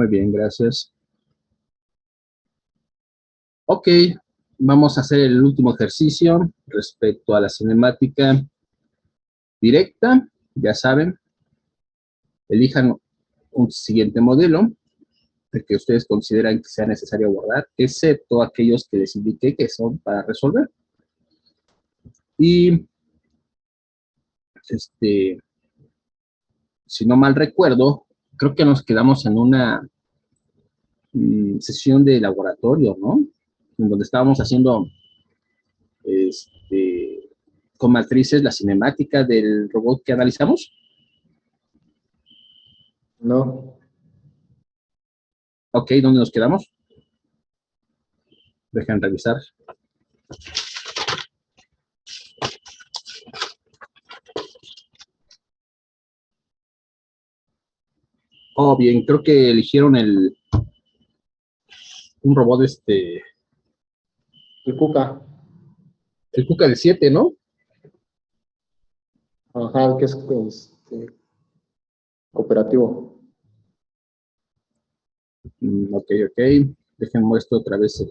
Muy bien, gracias. Ok, vamos a hacer el último ejercicio respecto a la cinemática directa. Ya saben, elijan un siguiente modelo el que ustedes consideran que sea necesario abordar, excepto aquellos que les indiqué que son para resolver. Y, si no mal recuerdo, creo que nos quedamos en una sesión de laboratorio, ¿no? En donde estábamos haciendo con matrices la cinemática del robot que analizamos. No. Ok, ¿dónde nos quedamos? Dejen revisar. Oh, bien, creo que eligieron un robot, El Cuca. el Cuca del 7, ¿no? Ajá, el que es cooperativo. Ok, ok. Dejen muestro otra vez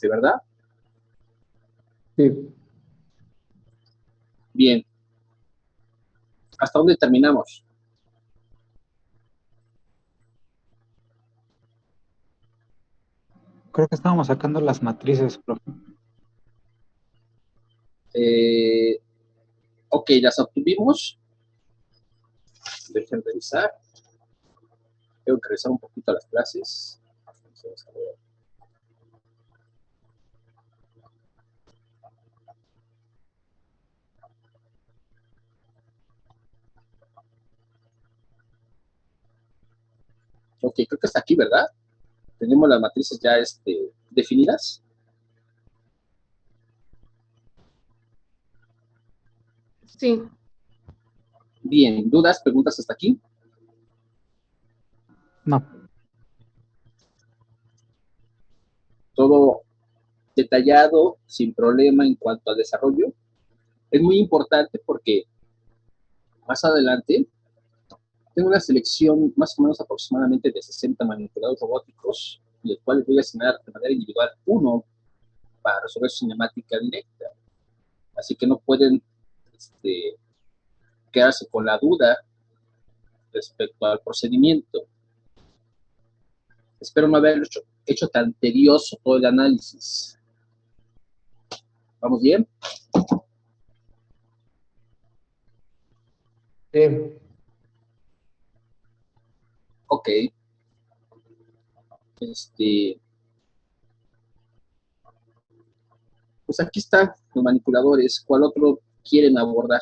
¿verdad? Sí. Bien. ¿Hasta dónde terminamos? Creo que estábamos sacando las matrices, profe. Ok, las obtuvimos. Dejen revisar. Tengo que revisar un poquito las clases. Entonces, a ver. Ok, creo que está aquí, ¿verdad? Tenemos las matrices ya definidas. Sí. Bien, ¿dudas, preguntas hasta aquí? No. Todo detallado, sin problema en cuanto al desarrollo. Es muy importante porque más adelante tengo una selección más o menos aproximadamente de 60 manipuladores robóticos, los cuales voy a asignar de manera individual uno para resolver su cinemática directa. Así que no pueden quedarse con la duda respecto al procedimiento. Espero no haber hecho tan tedioso todo el análisis. ¿Vamos bien? Sí. Ok. Pues aquí están los manipuladores. ¿Cuál otro quieren abordar?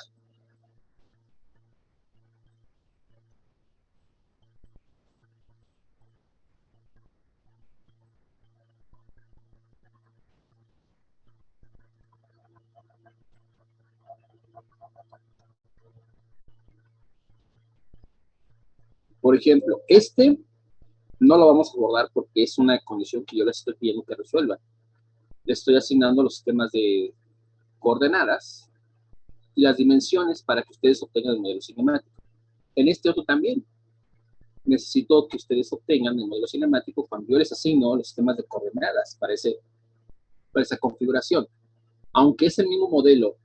Por ejemplo, no lo vamos a abordar porque es una condición que yo les estoy pidiendo que resuelvan. Les estoy asignando los sistemas de coordenadas y las dimensiones para que ustedes obtengan el modelo cinemático. En este otro también necesito que ustedes obtengan el modelo cinemático cuando yo les asigno los sistemas de coordenadas para esa configuración. Aunque es el mismo modelo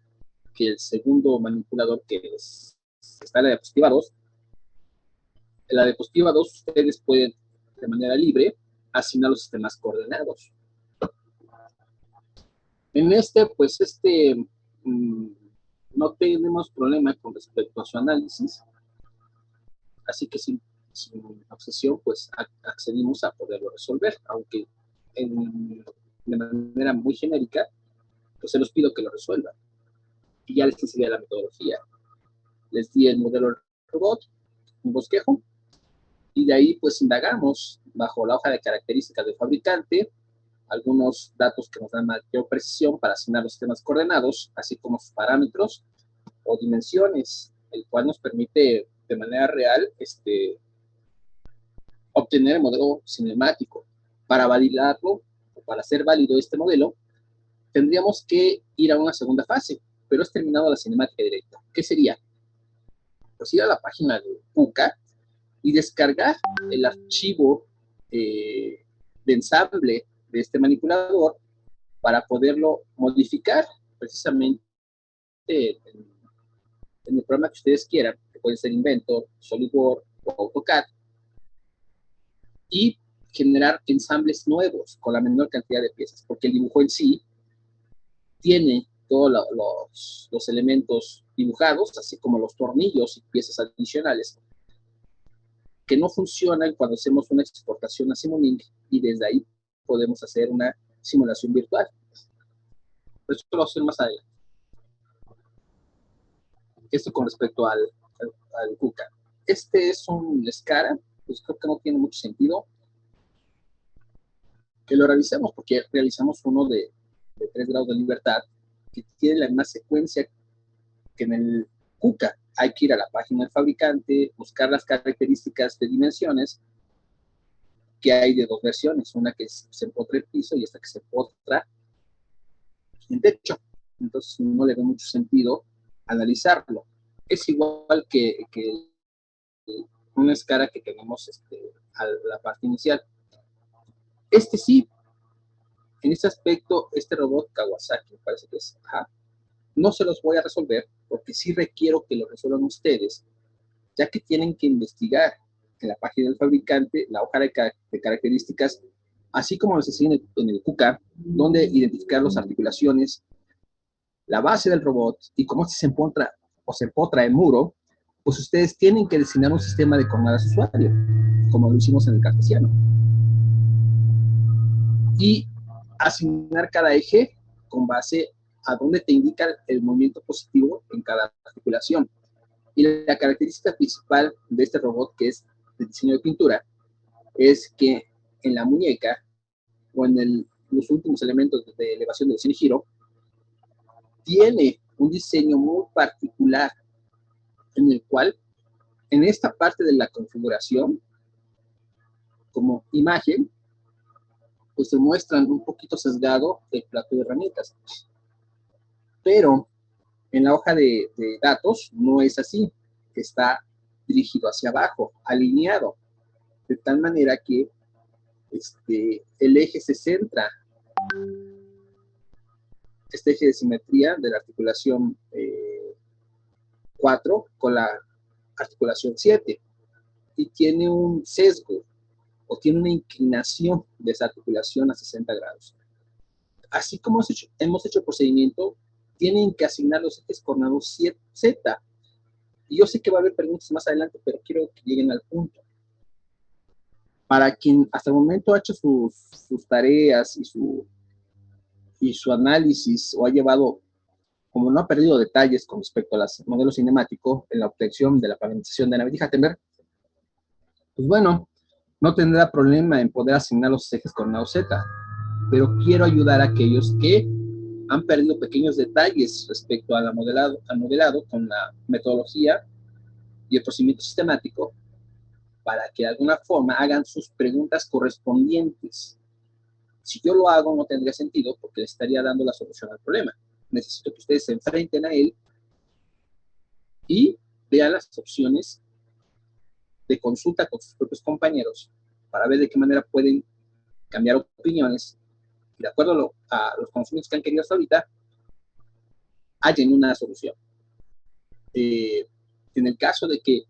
que el segundo manipulador está en la diapositiva 2, en la diapositiva 2 ustedes pueden de manera libre asignar los sistemas coordenados. En pues no tenemos problema con respecto a su análisis, así que sin obsesión, pues accedimos a poderlo resolver, aunque de manera muy genérica, pues se los pido que lo resuelvan. Y ya les enseñé la metodología. Les di el modelo robot, un bosquejo, y de ahí pues indagamos bajo la hoja de características del fabricante, algunos datos que nos dan mayor precisión para asignar los sistemas coordenados, así como sus parámetros o dimensiones. el cual nos permite de manera real obtener el modelo cinemático. Para validarlo, o para hacer válido este modelo, tendríamos que ir a una segunda fase, pero es terminado la cinemática directa. ¿Qué sería? Pues ir a la página de KUKA y descargar el archivo de ensamble de este manipulador para poderlo modificar precisamente en el programa que ustedes quieran, que puede ser Inventor, SolidWorks o AutoCAD, y generar ensambles nuevos con la menor cantidad de piezas, porque el dibujo en sí tiene todos los elementos dibujados, así como los tornillos y piezas adicionales, que no funcionan cuando hacemos una exportación a Simulink, y desde ahí podemos hacer una simulación virtual. Pero esto lo vamos a hacer más adelante. Esto con respecto al KUKA. Este es un SCARA, pues creo que no tiene mucho sentido que lo realizemos, porque realizamos uno de 3 grados de libertad, que tiene la misma secuencia que en el KUKA. Hay que ir a la página del fabricante, buscar las características de dimensiones, que hay de 2 versiones, una que se empotra en piso y esta que se empotra en techo. Entonces no le da mucho sentido analizarlo. Es igual que una escala que tenemos a la parte inicial. Sí, en este aspecto, este robot Kawasaki, me parece que es, no se los voy a resolver, porque sí requiero que lo resuelvan ustedes, ya que tienen que investigar en la página del fabricante la hoja de características, así como los enseñan en el KUKA, donde identificar las articulaciones, la base del robot y cómo se empotra o se empotra el muro. Pues ustedes tienen que diseñar un sistema de coordenadas de usuario, como lo hicimos en el cartesiano, y asignar cada eje con base a dónde te indica el movimiento positivo en cada articulación. Y la característica principal de este robot, que es de diseño de pintura, es que en la muñeca o en los últimos elementos de elevación de dirección y giro, tiene un diseño muy particular, en el cual en esta parte de la configuración, como imagen, pues se muestran un poquito sesgado el plato de herramientas. Pero en la hoja de datos no es así, está dirigido hacia abajo, alineado, de tal manera que el eje se centra, este eje de simetría de la articulación 4 con la articulación 7, y tiene un sesgo o tiene una inclinación de esa articulación a 60 grados. Así como hemos hecho el procedimiento, tienen que asignar los ejes coordenados Z. Y yo sé que va a haber preguntas más adelante, pero quiero que lleguen al punto. Para quien hasta el momento ha hecho sus tareas y su análisis, o ha llevado, como no ha perdido detalles con respecto a los modelos cinemáticos en la obtención de la parametrización de Navier-Hattenberg, pues bueno, no tendrá problema en poder asignar los ejes coordenados Z, pero quiero ayudar a aquellos que han perdido pequeños detalles respecto al modelado con la metodología y el procedimiento sistemático, para que de alguna forma hagan sus preguntas correspondientes. Si yo lo hago, no tendría sentido, porque le estaría dando la solución al problema. Necesito que ustedes se enfrenten a él y vean las opciones de consulta con sus propios compañeros para ver de qué manera pueden cambiar opiniones y, de acuerdo a los conocimientos que han querido hasta ahorita, hallen una solución. En el caso de que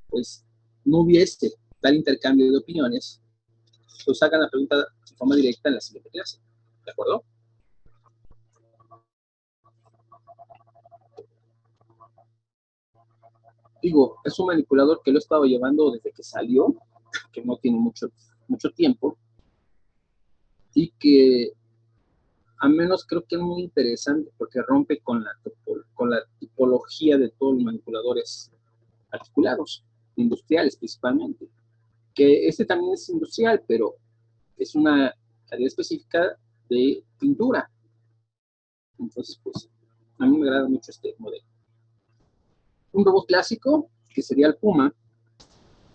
pues no hubiese tal intercambio de opiniones, pues hagan la pregunta de forma directa en la siguiente clase. ¿De acuerdo? Digo, es un manipulador que lo he estado llevando desde que salió, que no tiene mucho tiempo, y que al menos creo que es muy interesante porque rompe con la tipología de todos los manipuladores articulados, industriales principalmente. Que también es industrial, pero es una área específica de pintura. Entonces, pues, a mí me agrada mucho este modelo. Un robot clásico, que sería el Puma,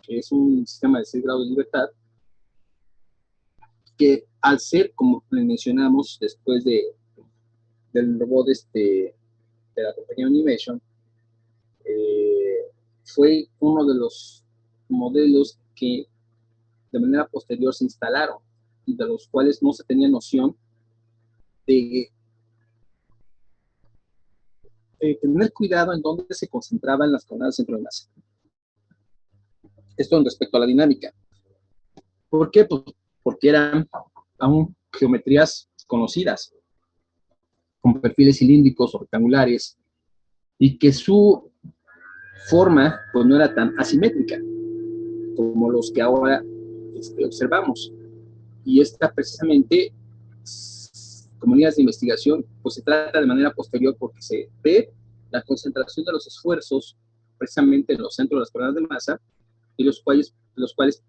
que es un sistema de 6 grados de libertad, que al ser, como le mencionamos, después del robot de la compañía Unimation, fue uno de los modelos que de manera posterior se instalaron y de los cuales no se tenía noción de tener cuidado en dónde se concentraban las coordenadas del centro de masa. Esto en respecto a la dinámica. ¿Por qué? Pues porque eran aún geometrías conocidas, con perfiles cilíndricos o rectangulares, y que su forma pues no era tan asimétrica como los que ahora observamos. Y esta precisamente, como líneas de investigación, pues se trata de manera posterior porque se ve la concentración de los esfuerzos precisamente en los centros de las coordenadas de masa y los cuales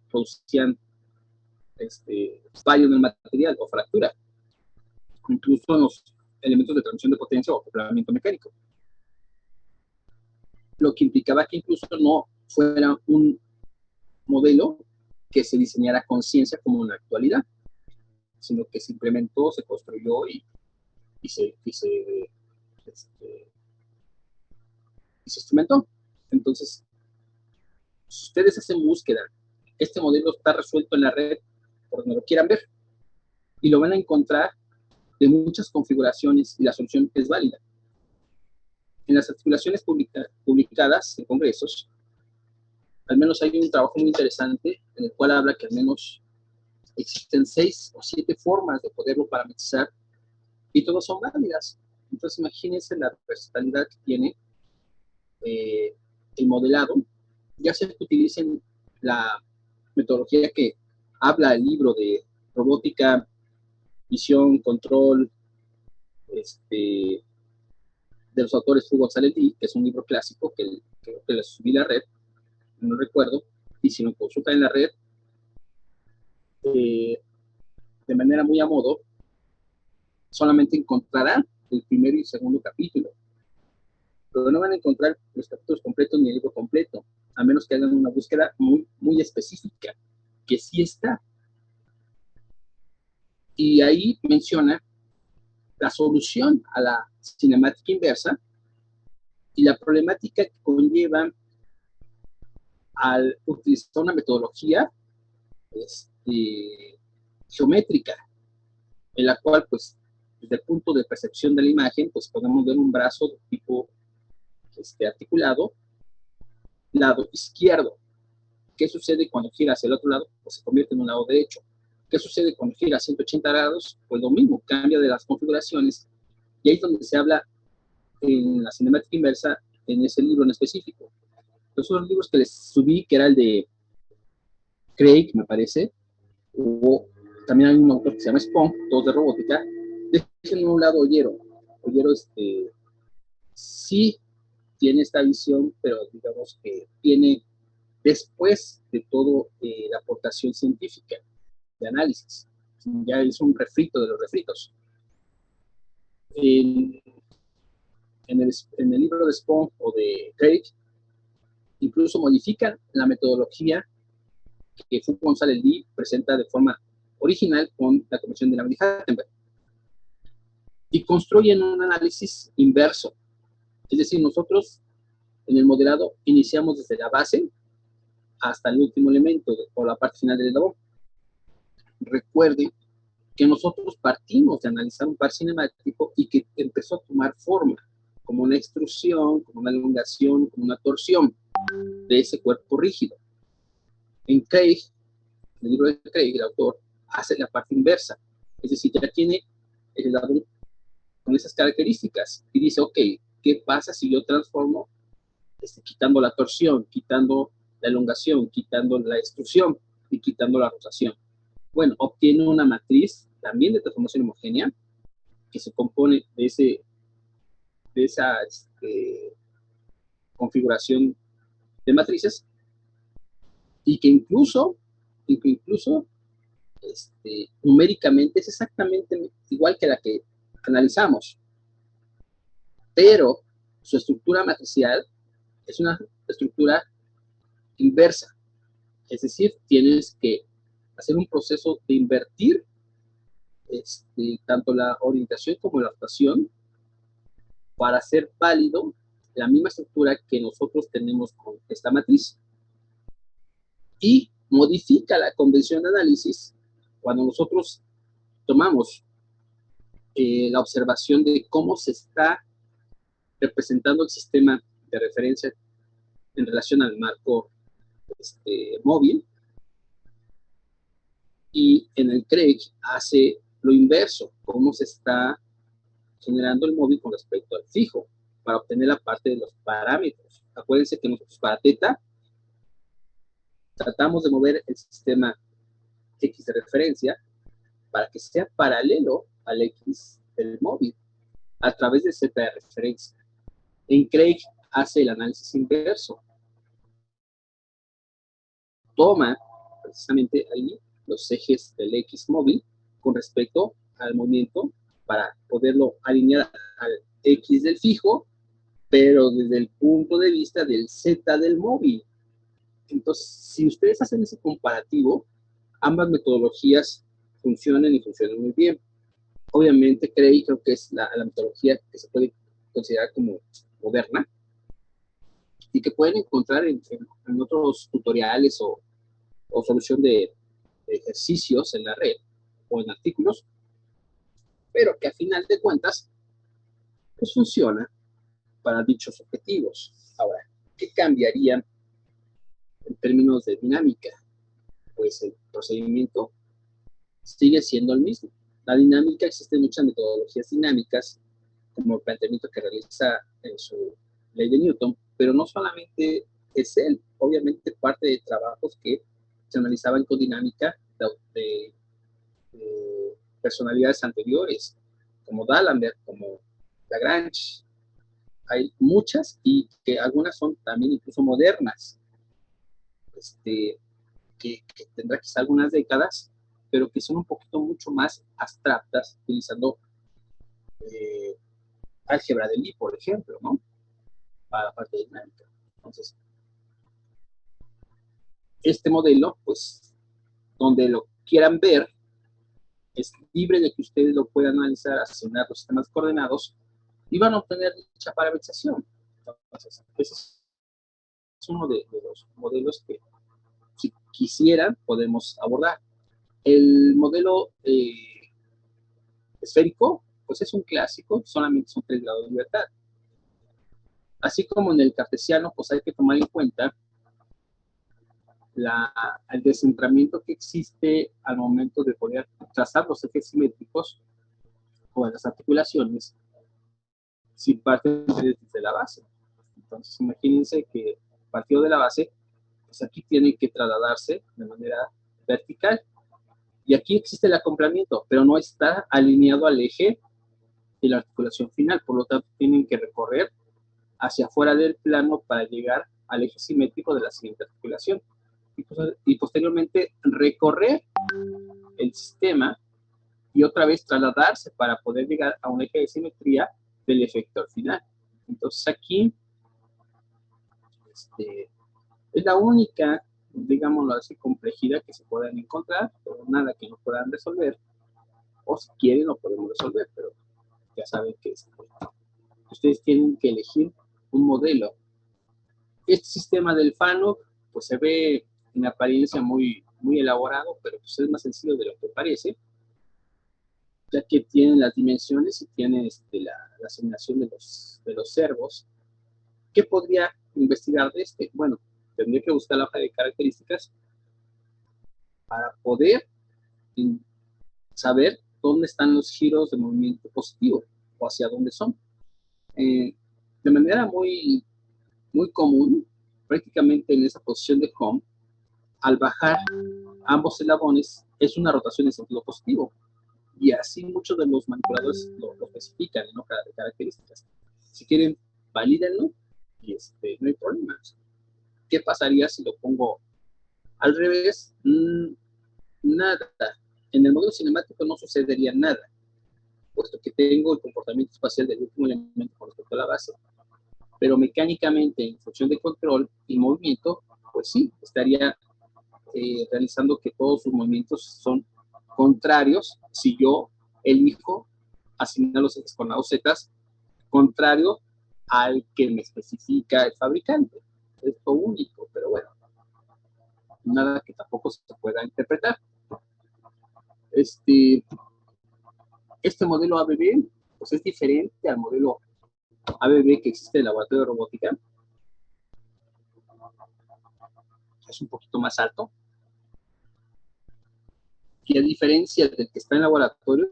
producían fallo en el material o fractura, incluso en los elementos de transmisión de potencia o acoplamiento mecánico. Lo que implicaba que incluso no fuera un modelo que se diseñara con ciencia como en la actualidad, sino que se implementó, se construyó y se instrumentó. Entonces, si ustedes hacen búsqueda, este modelo está resuelto en la red por donde lo quieran ver y lo van a encontrar de muchas configuraciones y la solución es válida. En las articulaciones publicadas en congresos, al menos hay un trabajo muy interesante en el cual habla que al menos existen 6 o 7 formas de poderlo parametrizar y todas son válidas. Entonces imagínense la versatilidad que tiene el modelado, ya sea que utilicen la metodología que habla el libro de robótica, visión, control, de los autores Fu González Lee, que es un libro clásico que creo que les subí a la red, no recuerdo, y si lo consultan en la red, de manera muy a modo, solamente encontrarán el primer y el segundo capítulo, pero no van a encontrar los capítulos completos ni el libro completo, a menos que hagan una búsqueda muy, muy específica, que sí está. Y ahí menciona la solución a la cinemática inversa y la problemática que conlleva al utilizar una metodología geométrica, en la cual, pues, desde el punto de percepción de la imagen, pues podemos ver un brazo de tipo articulado, lado izquierdo. ¿Qué sucede cuando gira hacia el otro lado? Pues se convierte en un lado derecho. ¿Qué sucede cuando gira a 180 grados? Pues lo mismo, cambia de las configuraciones. Y ahí es donde se habla en la cinemática inversa, en ese libro en específico. Los otros libros que les subí, que era el de Craig, me parece, o también hay un autor que se llama Spong, todos de robótica. Dejen a un lado Ollero. Ollero sí tiene esta visión, pero digamos que tiene después de todo la aportación científica de análisis. Ya es un refrito de los refritos. En el libro de Spong o de Craig, incluso modifican la metodología que Fu González Lee presenta de forma original con la Comisión de Lamb-Hattenberg y construyen un análisis inverso. Es decir, nosotros en el modelado iniciamos desde la base hasta el último elemento o la parte final del eslabón. Recuerden que nosotros partimos de analizar un par cinemático y que empezó a tomar forma como una extrusión, como una elongación, como una torsión de ese cuerpo rígido. En Craig, en el libro de Craig, el autor hace la parte inversa, es decir, ya tiene el eslabón con esas características y dice, ok, ¿qué pasa si yo transformo quitando la torsión, quitando la elongación, quitando la extrusión y quitando la rotación? Bueno, obtiene una matriz también de transformación homogénea que se compone de esa configuración de matrices y que incluso numéricamente es exactamente igual que la que analizamos, pero su estructura matricial es una estructura inversa. Es decir, tienes que hacer un proceso de invertir tanto la orientación como la rotación para hacer válido la misma estructura que nosotros tenemos con esta matriz. Y modifica la convención de análisis cuando nosotros tomamos la observación de cómo se está representando el sistema de referencia en relación al marco móvil, y en el Craig hace lo inverso, cómo se está generando el móvil con respecto al fijo, para obtener la parte de los parámetros. Acuérdense que nosotros para teta tratamos de mover el sistema X de referencia para que sea paralelo al X del móvil a través de Z de referencia. En Craig hace el análisis inverso. Toma precisamente ahí los ejes del X móvil con respecto al movimiento para poderlo alinear al X del fijo, pero desde el punto de vista del Z del móvil. Entonces, si ustedes hacen ese comparativo, ambas metodologías funcionan y funcionan muy bien. Obviamente, creo que es la metodología que se puede considerar como moderna y que pueden encontrar en otros tutoriales o solución de ejercicios en la red o en artículos, pero que a final de cuentas, pues funciona para dichos objetivos. Ahora, ¿qué cambiaría en términos de dinámica? Pues el procedimiento sigue siendo el mismo. La dinámica, existen muchas metodologías dinámicas, como el planteamiento que realiza en su ley de Newton, pero no solamente es él, obviamente parte de trabajos que se analizaban con dinámica de personalidades anteriores, como D'Alembert, como Lagrange. Hay muchas y que algunas son también incluso modernas, que tendrá quizá algunas décadas, pero que son un poquito mucho más abstractas, utilizando álgebra de Lie, por ejemplo, ¿no? Para la parte dinámica. Entonces, este modelo, pues, donde lo quieran ver, es libre de que ustedes lo puedan analizar, asignar los sistemas coordenados y van a obtener dicha parametrización. Entonces, ese es uno de los modelos que, si quisieran, podemos abordar. El modelo esférico, pues es un clásico, solamente son 3 grados de libertad. Así como en el cartesiano, pues hay que tomar en cuenta el descentramiento que existe al momento de poder trazar los ejes simétricos o las articulaciones si parten desde la base. Entonces, imagínense que partido de la base, pues aquí tienen que trasladarse de manera vertical. Y aquí existe el acoplamiento, pero no está alineado al eje de la articulación final. Por lo tanto, tienen que recorrer hacia afuera del plano para llegar al eje simétrico de la siguiente articulación. Y posteriormente recorrer el sistema y otra vez trasladarse para poder llegar a un eje de simetría del efector final. Entonces aquí es la única, digámoslo así, complejidad que se puedan encontrar, pero nada que no puedan resolver, o si quieren lo podemos resolver, pero ya saben que ustedes tienen que elegir un modelo. Este sistema del Fano, pues se ve en apariencia muy, muy elaborado, pero pues es más sencillo de lo que parece, ya que tienen las dimensiones y tiene la asignación de los servos. ¿Qué podría investigar de este? Bueno, tendría que buscar la hoja de características para poder saber dónde están los giros de movimiento positivo o hacia dónde son. De manera muy, muy común, prácticamente en esa posición de home, al bajar ambos eslabones es una rotación en sentido positivo. Y así muchos de los manipuladores lo especifican en hoja de características. Si quieren, valídenlo y no hay problema. ¿Qué pasaría si lo pongo al revés? Nada. En el modelo cinemático no sucedería nada, puesto que tengo el comportamiento espacial del último elemento con respecto a la base. pero mecánicamente en función de control y movimiento, pues sí, estaría realizando que todos sus movimientos son contrarios si yo elijo asignar los ejes coordenados Z contrario al que me especifica el fabricante. Es lo único, pero bueno, nada que tampoco se pueda interpretar. Este modelo ABB pues es diferente al modelo ABB que existe en el laboratorio de robótica. Es un poquito más alto. Y a diferencia del que está en el laboratorio,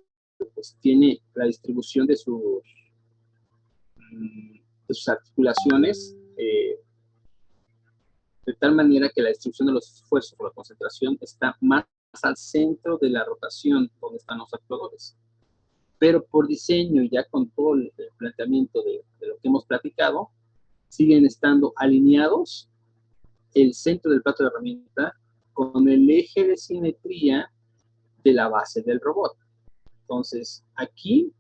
pues tiene la distribución de sus articulaciones de tal manera que la distribución de los esfuerzos o la concentración está más al centro de la rotación donde están los actuadores. Pero por diseño, ya con todo el planteamiento de lo que hemos platicado, siguen estando alineados el centro del plato de herramienta con el eje de simetría de la base del robot. Entonces, aquí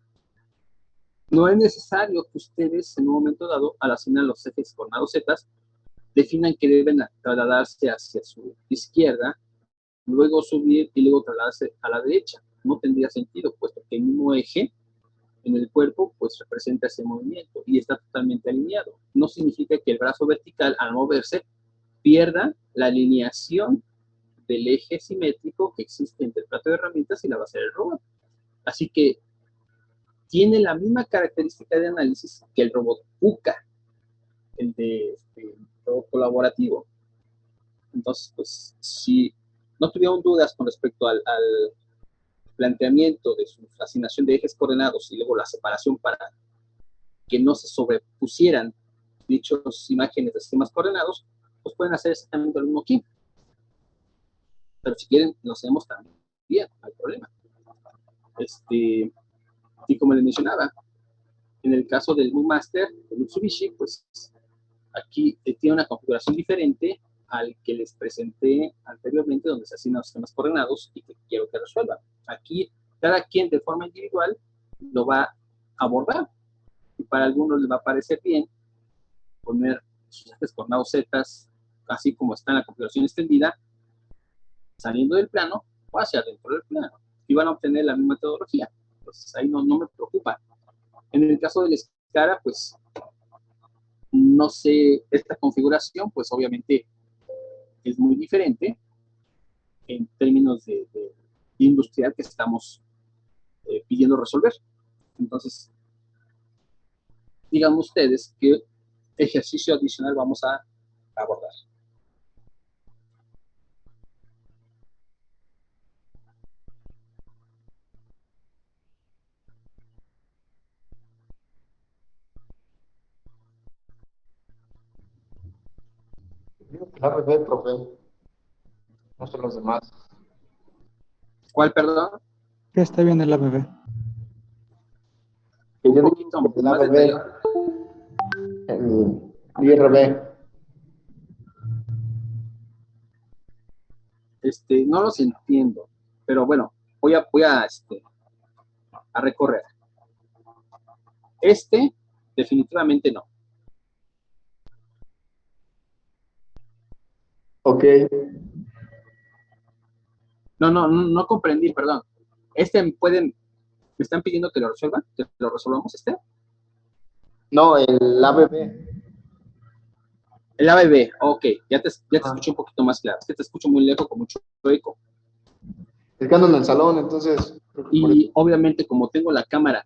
no es necesario que ustedes en un momento dado, al asignar los ejes coordenados Z, definan que deben trasladarse hacia su izquierda, luego subir y luego trasladarse a la derecha. No tendría sentido, puesto que el mismo eje en el cuerpo pues representa ese movimiento y está totalmente alineado. No significa que el brazo vertical al moverse pierda la alineación del eje simétrico que existe entre el plato de herramientas y la base del robot. Así que tiene la misma característica de análisis que el robot UCA, el de robot colaborativo. Entonces, pues, si no tuvieron dudas con respecto al planteamiento de su asignación de ejes coordenados y luego la separación para que no se sobrepusieran dichas imágenes de sistemas coordenados, pues pueden hacer exactamente lo mismo aquí. Pero si quieren, lo hacemos también, no hay problema. Y como les mencionaba, en el caso del Moon Master, de Mitsubishi, pues aquí tiene una configuración diferente al que les presenté anteriormente, donde se asignan los sistemas coordenados y que quiero que resuelvan. Aquí, cada quien de forma individual lo va a abordar. Y para algunos les va a parecer bien poner sus ejes coordenados Z, así como está en la configuración extendida, saliendo del plano o hacia dentro del plano. Y van a obtener la misma metodología. Entonces ahí no me preocupa. En el caso del Escara, pues no sé, esta configuración, pues obviamente es muy diferente en términos de industrial que estamos pidiendo resolver. Entonces, digan ustedes qué ejercicio adicional vamos a abordar. La bebé, profe. No son los demás. ¿Cuál, perdón? ¿Qué está bien el ABB? Que Un yo poquito digo que la más bebé, detallado. el IRB. No los entiendo, pero bueno, voy a recorrer. Definitivamente no. Ok. No comprendí, perdón. ¿Me están pidiendo que lo resuelvan? ¿Que lo resolvamos No, el ABB. El ABB, ok, ya te Ah. escuché un poquito más claro. Es que te escucho muy lejos con mucho eco. Es que ando en el salón, entonces. Y obviamente como tengo la cámara,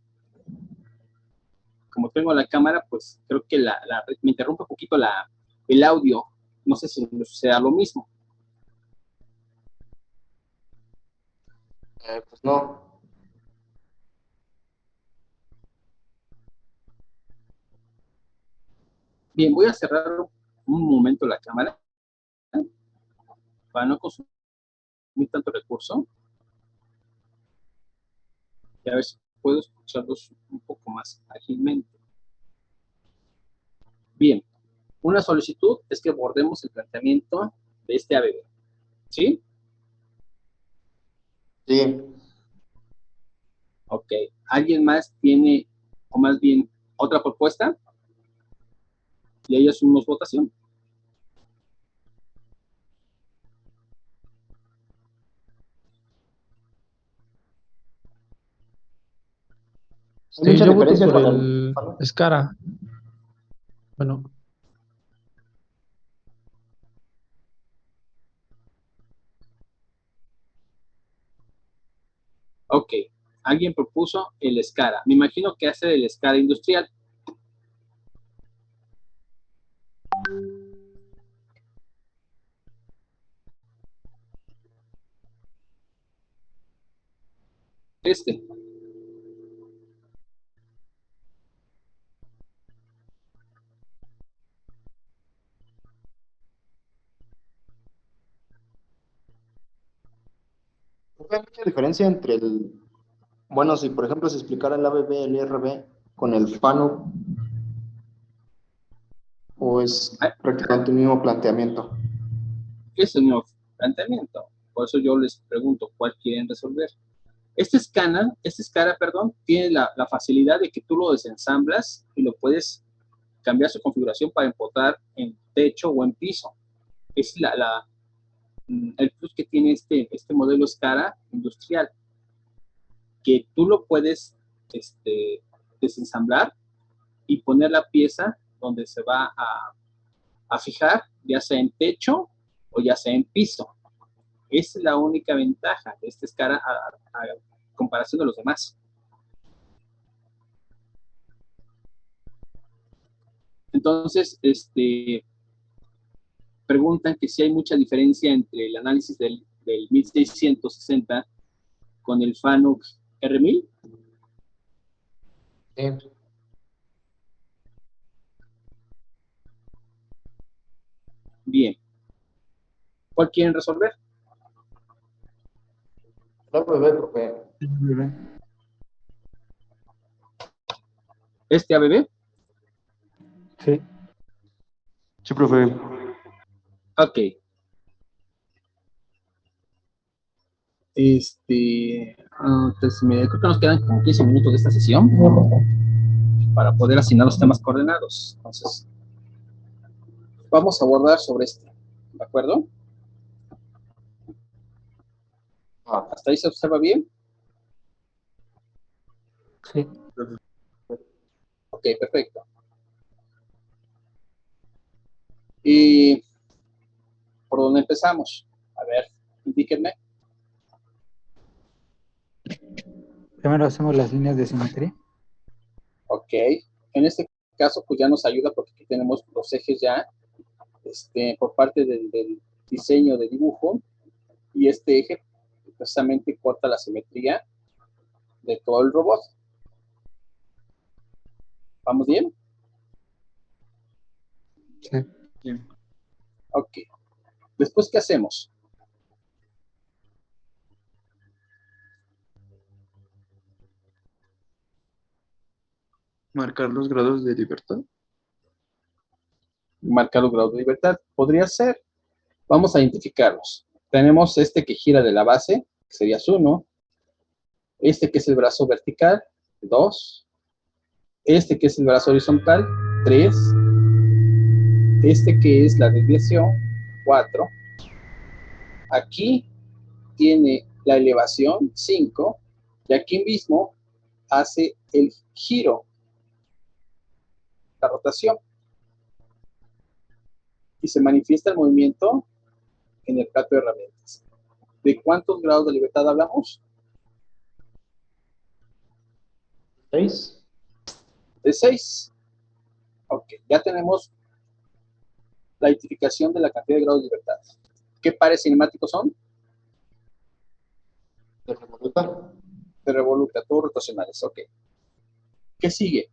pues creo que me interrumpe un poquito el audio. No sé si sea lo mismo. Pues no. Bien, voy a cerrar un momento la cámara para no consumir tanto recurso. Y a ver si puedo escucharlos un poco más ágilmente. Bien, una solicitud es que abordemos el planteamiento de este ABB. ¿Sí? Sí. Ok. ¿Alguien más tiene, o más bien, otra propuesta? Y ahí asumimos votación. Hay mucha Yo voto diferencia por con el Fano. Scara. Bueno, Ok, alguien propuso el SCARA. Me imagino que hace el SCARA industrial. Este. Hay mucha diferencia entre el... Bueno, si por ejemplo se explicara el ABB, el IRB con el Fano, o es Ah, prácticamente el mismo planteamiento. es el mismo planteamiento. Por eso yo les pregunto cuál quieren resolver. Este SCARA, perdón, tiene la facilidad de que tú lo desensamblas y lo puedes cambiar su configuración para importar en techo o en piso. Es el plus que tiene este modelo SCARA industrial, que tú lo puedes desensamblar y poner la pieza donde se va a fijar, ya sea en techo o ya sea en piso. Esa es la única ventaja de este SCARA a comparación de los demás. Entonces, preguntan que si hay mucha diferencia entre el análisis del 1660 con el FANUC R1000. Sí. Bien. ¿Cuál quieren resolver? El ABB, profe. ABB. ¿Este ABB? Sí. Sí, profe. Ok. Creo que nos quedan como 15 minutos de esta sesión para poder asignar los temas coordenados. Entonces, vamos a abordar sobre este. ¿De acuerdo? ¿Hasta ahí se observa bien? Sí. Ok, perfecto. ¿Y por dónde empezamos? A ver, indíquenme. Primero hacemos las líneas de simetría. Ok. En este caso, pues ya nos ayuda porque aquí tenemos los ejes ya por parte del diseño de dibujo, y este eje precisamente corta la simetría de todo el robot. ¿Vamos bien? Sí. Bien. Ok. Después, ¿qué hacemos? Marcar los grados de libertad. Marcar los grados de libertad. Podría ser. Vamos a identificarlos. Tenemos este que gira de la base, que sería su 1. Este que es el brazo vertical, 2. Este que es el brazo horizontal, 3. Este que es la desviación, 4. Aquí tiene la elevación, 5. Y aquí mismo hace el giro, la rotación. Y se manifiesta el movimiento en el plato de herramientas. ¿De cuántos grados de libertad hablamos? 6. De 6. Ok, ya tenemos la identificación de la cantidad de grados de libertad. ¿Qué pares cinemáticos son? De revolutar. De revoluta, todos rotacionales. Ok. ¿Qué sigue?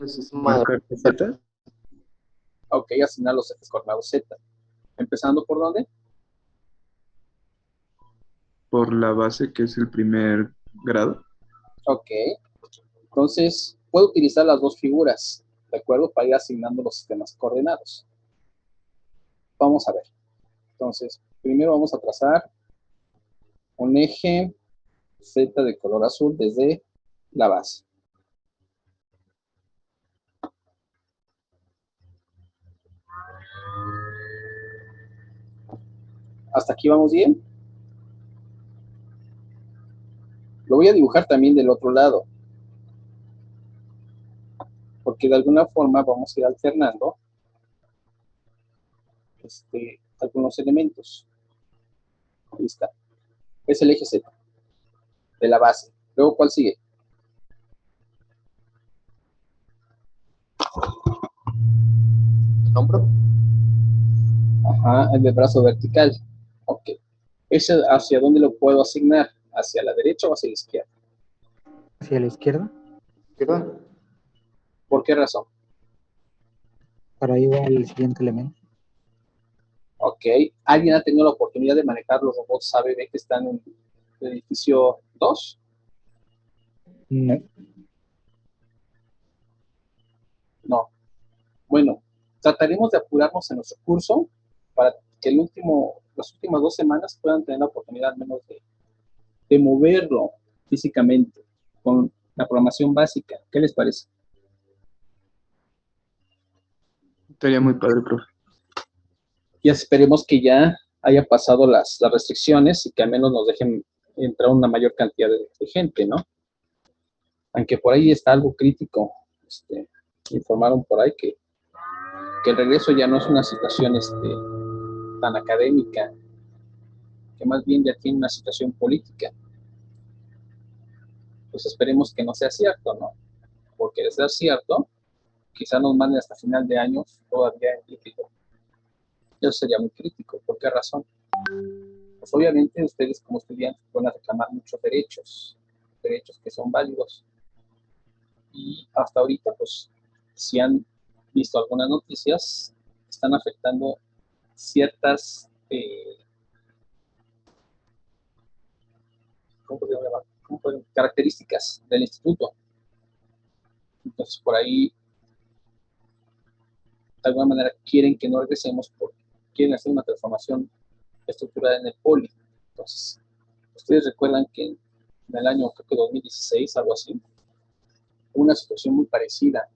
El sistema Marcar Z Ok, asignar los ejes coordenados Z. Empezando por dónde? por la base, que es el primer grado. Ok. Entonces, puedo utilizar las dos figuras, ¿de acuerdo? Para ir asignando los sistemas coordenados. Vamos a ver. Entonces, primero vamos a trazar un eje Z de color azul desde la base. ¿Hasta aquí vamos bien? Lo voy a dibujar también del otro lado, porque de alguna forma vamos a ir alternando algunos elementos. Ahí está. Es el eje Z de la base. Luego, ¿cuál sigue? ¿El hombro? Ajá, el del brazo vertical. Ok. ¿Ese hacia dónde lo puedo asignar? ¿Hacia la derecha o hacia la izquierda? Hacia la izquierda. ¿Izquierda? ¿Por qué razón? Para ahí va el siguiente elemento. Ok. ¿Alguien ha tenido la oportunidad de manejar los robots ABB que están en el edificio 2? No. No. Bueno, trataremos de apurarnos en nuestro curso para que las últimas 2 semanas puedan tener la oportunidad al menos de moverlo físicamente con la programación básica. ¿Qué les parece? Estaría muy padre, profe. Y esperemos que ya haya pasado las restricciones y que al menos nos dejen entrar una mayor cantidad de gente, ¿no? Aunque por ahí está algo crítico. Informaron por ahí que el regreso ya no es una situación tan académica, que más bien ya tiene una situación política. Pues esperemos que no sea cierto, ¿no? Porque de ser cierto, quizá nos manden hasta final de año todavía en crítico. Eso sería muy crítico. ¿Por qué razón? Pues obviamente ustedes como estudiantes van a reclamar muchos derechos que son válidos. Y hasta ahorita, pues, si han visto algunas noticias, están afectando ciertas ¿cómo podemos llamar? Características del instituto. Entonces, por ahí, de alguna manera, quieren que no regresemos porque quieren hacer una transformación estructurada en el poli. Entonces, ustedes recuerdan que en el año, creo que 2016, algo así, hubo una situación muy parecida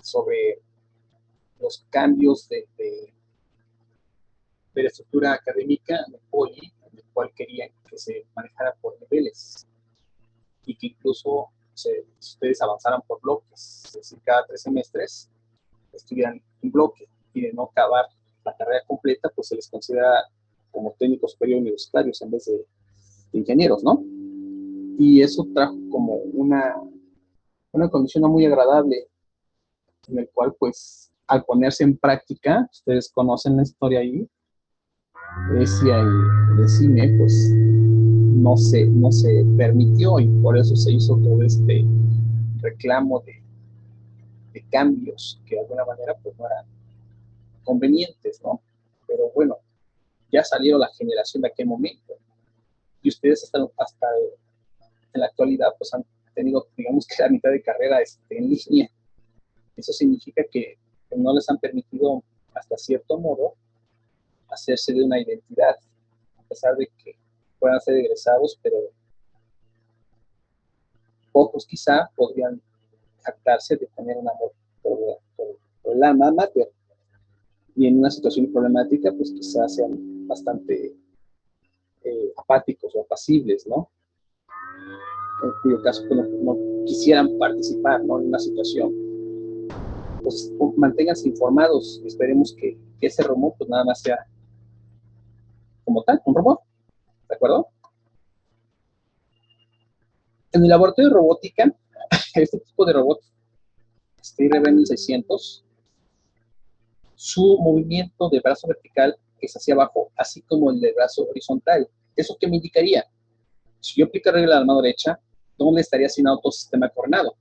sobre los cambios de la estructura académica en el poli, en el cual querían que se manejara por niveles y que incluso ustedes avanzaran por bloques, es decir, cada 3 semestres estudian un bloque y de no acabar la carrera completa, pues se les considera como técnicos superiores universitarios en vez de ingenieros, ¿no? Y eso trajo como una condición no muy agradable, en el cual, pues, al ponerse en práctica, ustedes conocen la historia ahí, Grecia y de cine, pues, no se permitió y por eso se hizo todo este reclamo de cambios que de alguna manera, pues, no eran convenientes, ¿no? Pero bueno, ya salió la generación de aquel momento y ustedes hasta en la actualidad pues han tenido, digamos que la mitad de carrera en línea. Eso significa que no les han permitido hasta cierto modo hacerse de una identidad, a pesar de que puedan ser egresados, pero pocos quizá podrían jactarse de tener un amor por el alma mater, y en una situación problemática pues quizás sean bastante apáticos o apacibles, ¿no? En cuyo caso pues, no quisieran participar, ¿no? En una situación. Pues manténganse informados y esperemos que ese robot pues nada más sea como tal, un robot, ¿de acuerdo? En el laboratorio de robótica, este tipo de robot, IRB 1600, su movimiento de brazo vertical es hacia abajo, así como el de brazo horizontal. ¿Eso qué me indicaría? Si yo aplico regla de la mano derecha, ¿dónde estaría asignado todo sistema coordinado?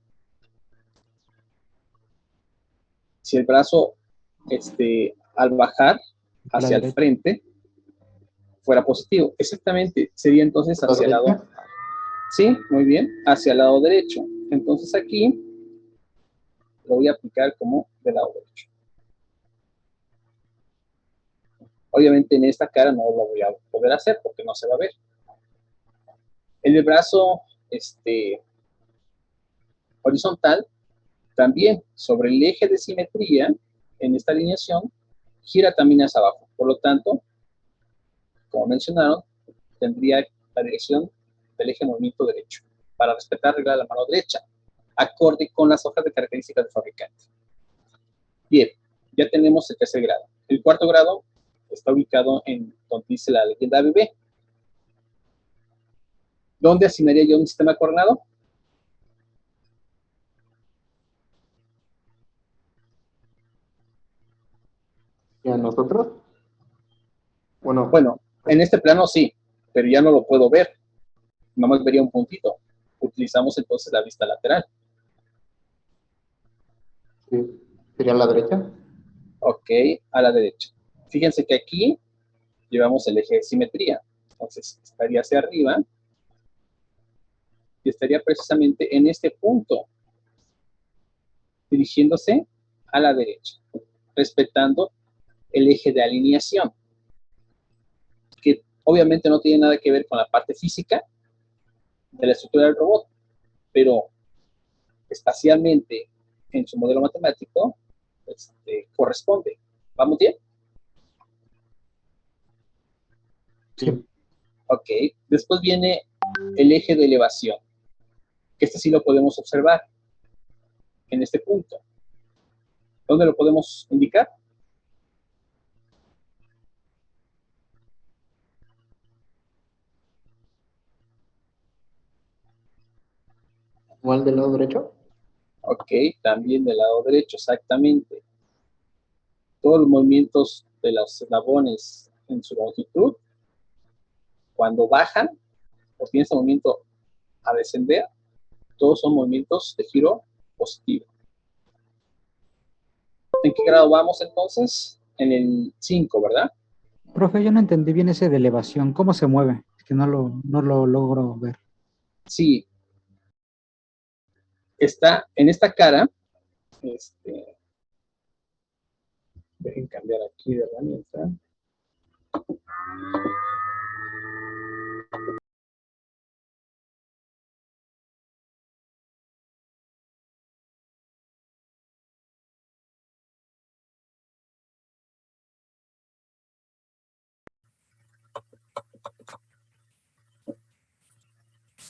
Si el brazo, al bajar hacia el frente, fuera positivo. Exactamente, sería entonces hacia el lado. Sí, muy bien, hacia el lado derecho. Entonces aquí lo voy a aplicar como del lado derecho. Obviamente en esta cara no lo voy a poder hacer porque no se va a ver. El brazo horizontal también sobre el eje de simetría en esta alineación gira también hacia abajo. Por lo tanto, como mencionaron, tendría la dirección del eje de movimiento derecho, para respetar la regla de la mano derecha, acorde con las hojas de características del fabricante. Bien, ya tenemos el tercer grado. El cuarto grado está ubicado en donde dice la leyenda ABB. ¿Dónde asignaría yo un sistema coordenado? ¿Y a nosotros? Bueno, Bueno, en este plano sí, pero ya no lo puedo ver. Nomás vería un puntito. Utilizamos entonces la vista lateral. sí, sería a la derecha. Ok, a la derecha. Fíjense que aquí llevamos el eje de simetría. Entonces, estaría hacia arriba y estaría precisamente en este punto, dirigiéndose a la derecha, respetando el eje de alineación, que obviamente no tiene nada que ver con la parte física de la estructura del robot, pero espacialmente en su modelo matemático corresponde. ¿Vamos bien? Sí. Ok. Después viene el eje de elevación, que este sí lo podemos observar en este punto. ¿Dónde lo podemos indicar? ¿Igual del lado derecho? Ok, también del lado derecho, exactamente. Todos los movimientos de los eslabones en su longitud, cuando bajan o tienen ese movimiento a descender, todos son movimientos de giro positivo. ¿En qué grado vamos entonces? En el 5, ¿verdad? Profe, yo no entendí bien ese de elevación. ¿Cómo se mueve? Es que no lo logro ver. Sí, está en esta cara. Dejen cambiar aquí de herramienta.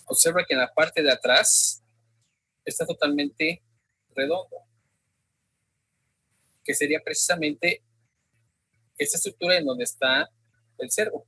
Observa que en la parte de atrás está totalmente redondo, que sería precisamente esta estructura en donde está el servo.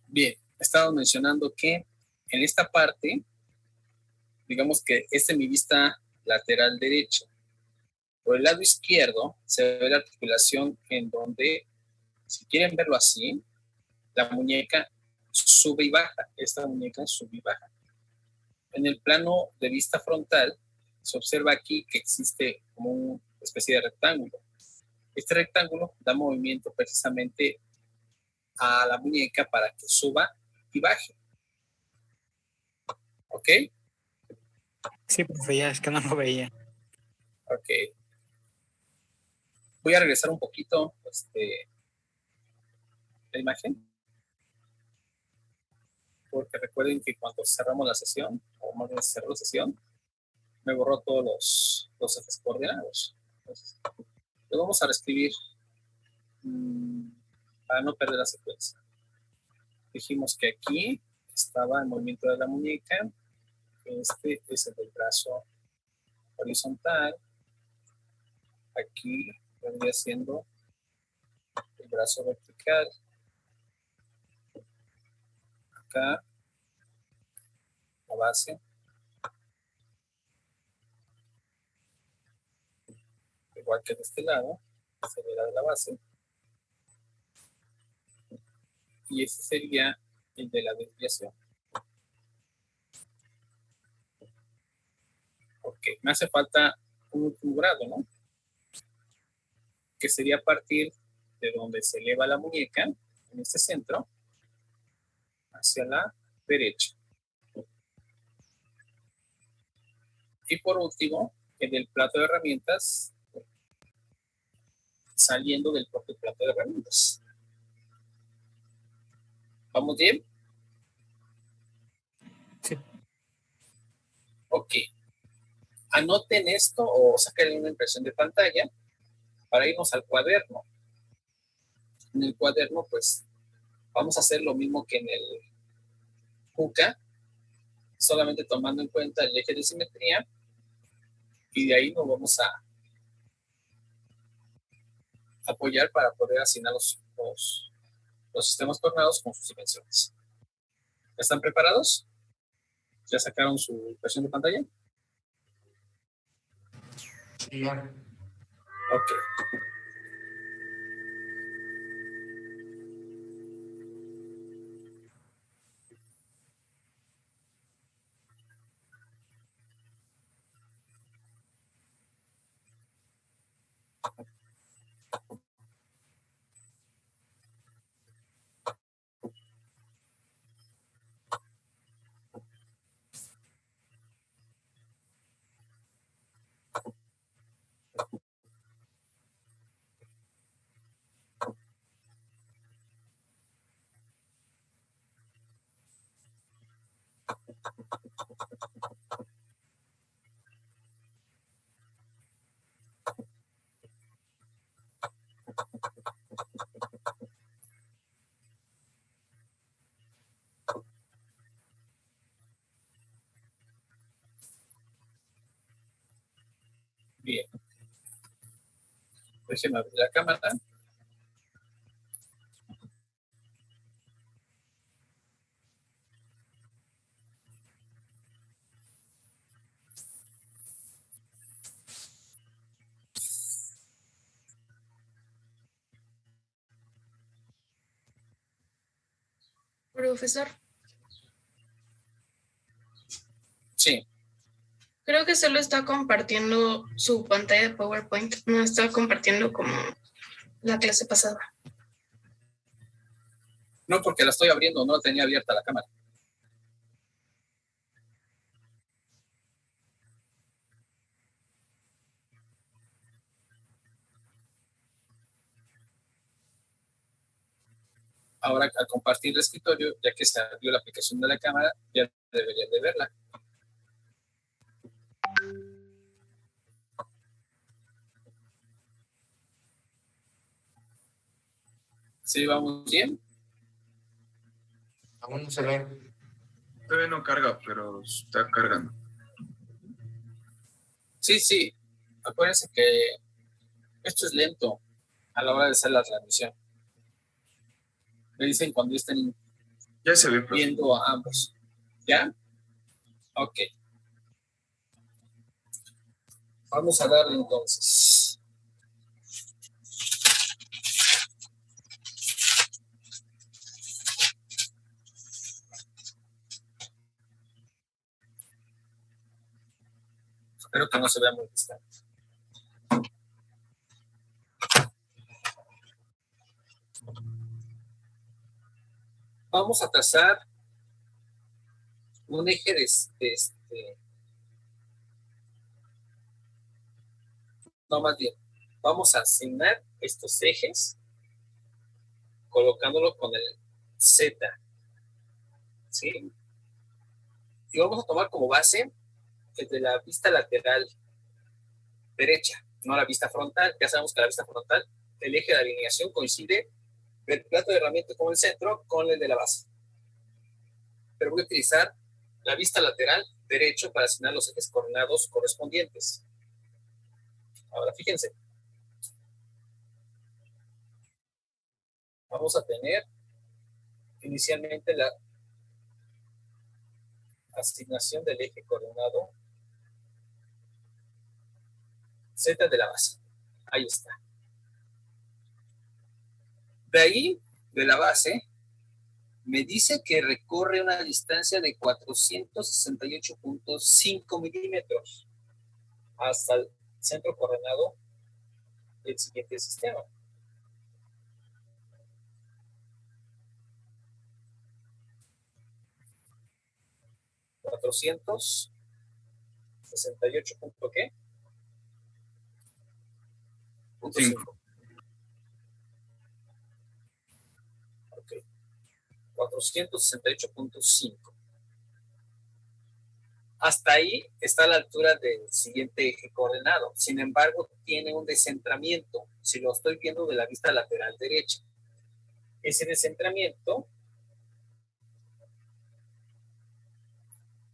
Bien, estamos mencionando que en esta parte digamos que esta es mi vista lateral derecha. Por el lado izquierdo se ve la articulación en donde, si quieren verlo así, la muñeca sube y baja. Esta muñeca sube y baja. En el plano de vista frontal, se observa aquí que existe como una especie de rectángulo. Este rectángulo da movimiento precisamente a la muñeca para que suba y baje. ¿Ok? Sí, profe, ya es que no lo veía. Ok. Voy a regresar un poquito la imagen. Porque recuerden que cuando cerramos la sesión, o más bien cerró la sesión, me borró todos los ejes coordinados. Entonces, lo vamos a reescribir para no perder la secuencia. Dijimos que aquí estaba el movimiento de la muñeca. Este es el del brazo horizontal. Aquí vendría siendo el brazo vertical. Acá, la base. Igual que de este lado, sería de la base. Y ese sería el de la desviación. Ok, me hace falta un último grado, ¿no? Que sería a partir de donde se eleva la muñeca, en este centro, hacia la derecha. Y por último, el del plato de herramientas, saliendo del propio plato de herramientas. ¿Vamos bien? Sí. Ok. Anoten esto o saquen una impresión de pantalla para irnos al cuaderno. En el cuaderno, pues, vamos a hacer lo mismo que en el JUCA, solamente tomando en cuenta el eje de simetría, y de ahí nos vamos a apoyar para poder asignar los sistemas coordenados con sus dimensiones. ¿Están preparados? ¿Ya sacaron su impresión de pantalla? Sí, ya. Ok. Bien. Déjenme abrir la cámara. Profesor, Sí. creo que solo está compartiendo su pantalla de PowerPoint, no está compartiendo como la clase pasada. No, porque la estoy abriendo, no la tenía abierta la cámara. Ahora, al compartir el escritorio, ya que se abrió la aplicación de la cámara, ya deberían de verla. ¿Sí vamos bien? Aún no se ve. Todavía no carga, pero está cargando. Sí, sí. Acuérdense que esto es lento a la hora de hacer la transmisión. Me dicen cuando estén Ya se ve, profe. viendo a ambos. ¿Ya? Ok. Vamos a darle entonces. Espero que no se vea muy distante. Vamos a trazar un eje no, más bien, vamos a asignar estos ejes colocándolo con el Z, ¿sí? Y vamos a tomar como base el de la vista lateral derecha, no la vista frontal. Ya sabemos que la vista frontal, el eje de alineación coincide el plato de herramienta con el centro con el de la base. Pero voy a utilizar la vista lateral derecho para asignar los ejes coordinados correspondientes. Ahora fíjense. Vamos a tener inicialmente la asignación del eje coordinado Z de la base. Ahí está. De ahí, de la base, me dice que recorre una distancia de 468.5 milímetros hasta el centro coordinado del siguiente sistema. ¿468.qué? Punto 5. Ok. 468.5. Hasta ahí está la altura del siguiente eje coordenado. Sin embargo, tiene un descentramiento. Si lo estoy viendo de la vista lateral derecha. Ese descentramiento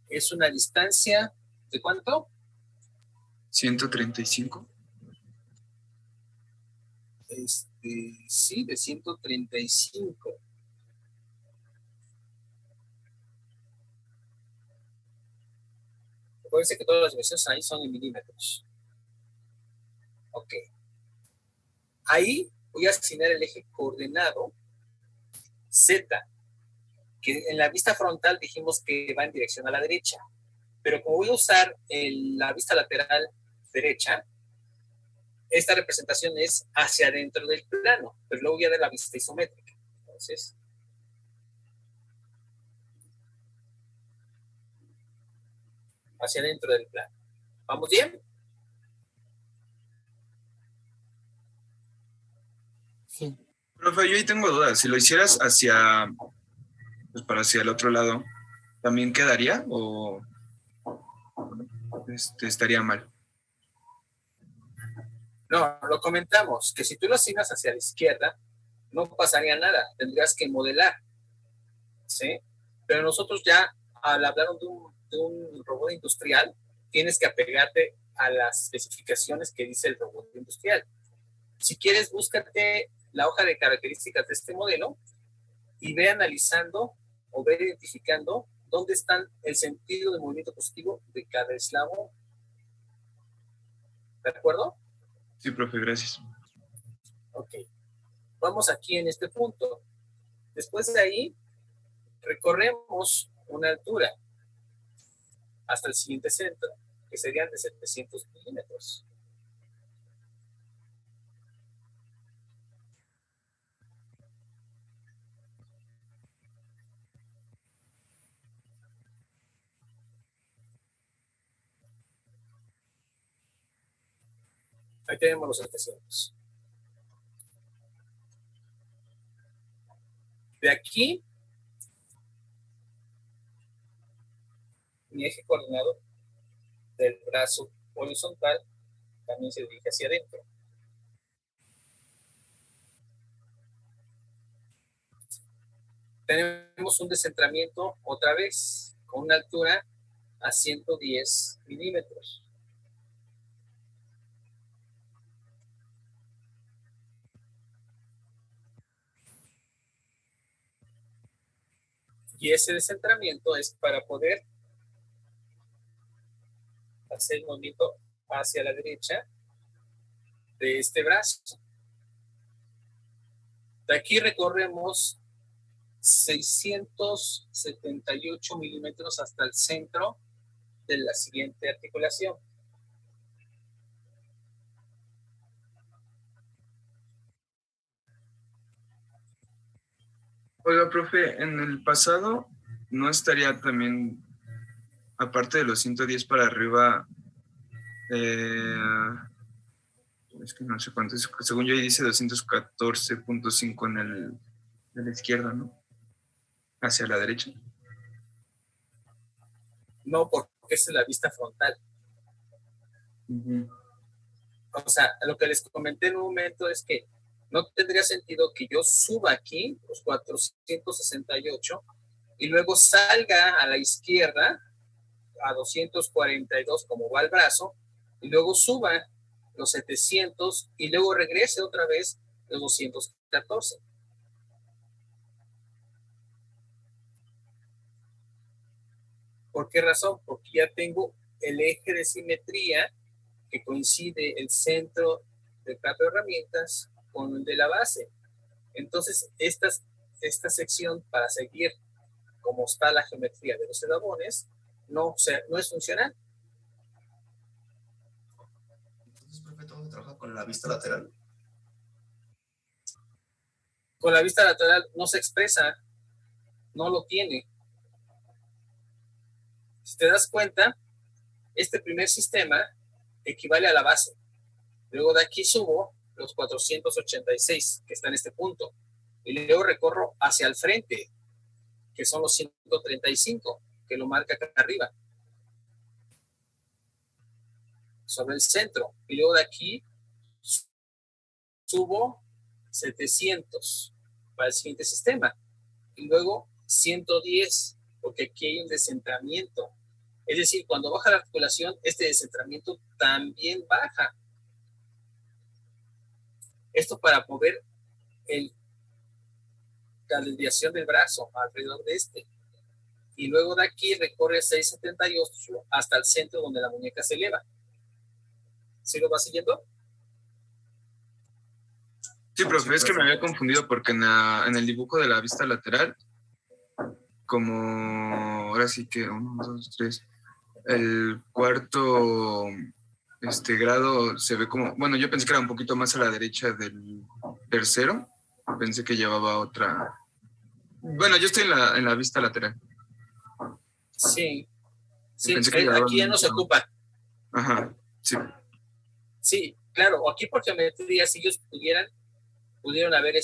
es una distancia ¿de cuánto? 135. Sí, de 135. Acuérdense que todas las dimensiones ahí son en milímetros. Ok. Ahí voy a asignar el eje coordenado Z, que en la vista frontal dijimos que va en dirección a la derecha. Pero como voy a usar la vista lateral derecha, esta representación es hacia adentro del plano, pero luego voy a dar la vista isométrica. Entonces, hacia adentro del plano. ¿Vamos bien? Sí. Profe, yo ahí tengo dudas. Si lo hicieras hacia, pues para hacia el otro lado, ¿también quedaría o estaría mal? No, lo comentamos, que si tú lo asignas hacia la izquierda, no pasaría nada, tendrías que modelar, ¿sí? Pero nosotros ya, al hablar de un robot industrial, tienes que apegarte a las especificaciones que dice el robot industrial. Si quieres, búscate la hoja de características de este modelo y ve analizando o ve identificando dónde están el sentido de movimiento positivo de cada eslabón. ¿De acuerdo? Sí, profe, gracias. Ok. Vamos aquí en este punto. Después de ahí, recorremos una altura hasta el siguiente centro, que serían de 700 milímetros. Ahí tenemos los 700. De aquí, mi eje coordinado del brazo horizontal también se dirige hacia adentro. Tenemos un descentramiento otra vez con una altura a 110 milímetros. Y ese descentramiento es para poder hacer el movimiento hacia la derecha de este brazo. De aquí recorremos 678 milímetros hasta el centro de la siguiente articulación. Oiga, profe, en el pasado no estaría también, aparte de los 110 para arriba, es que no sé cuánto, según yo ahí dice 214.5 de la izquierda, ¿no? Hacia la derecha. No, porque es la vista frontal. O sea, lo que les comenté en un momento es que no tendría sentido que yo suba aquí los 468 y luego salga a la izquierda a 242 como va el brazo y luego suba los 700 y luego regrese otra vez los 214. ¿Por qué razón? Porque ya tengo el eje de simetría que coincide el centro del plato de herramientas con el de la base. Entonces, esta sección para seguir como está la geometría de los eslabones no es funcional. Entonces, profe, ¿cómo se trabaja con la vista lateral? Con la vista lateral no se expresa, no lo tiene. Si te das cuenta, este primer sistema equivale a la base. Luego de aquí subo los 486 que está en este punto. Y luego recorro hacia el frente, que son los 135, que lo marca acá arriba. Sobre el centro. Y luego de aquí subo 700 para el siguiente sistema. Y luego 110, porque aquí hay un descentramiento. Es decir, cuando baja la articulación, este descentramiento también baja. Esto para mover la desviación del brazo alrededor de este. Y luego de aquí recorre 678 hasta el centro donde la muñeca se eleva. ¿Sí lo va siguiendo? Sí, profe, es que me había confundido porque en el dibujo de la vista lateral, como ahora sí que 1, 2, 3, el cuarto grado se ve como, bueno, yo pensé que era un poquito más a la derecha del tercero, pensé que llevaba otra. Bueno, yo estoy en la vista lateral. Sí. Sí, Pensé que llevaba aquí ya no se ocupa. Ajá, sí. Sí, claro, aquí por geometría, si ellos pudieron haber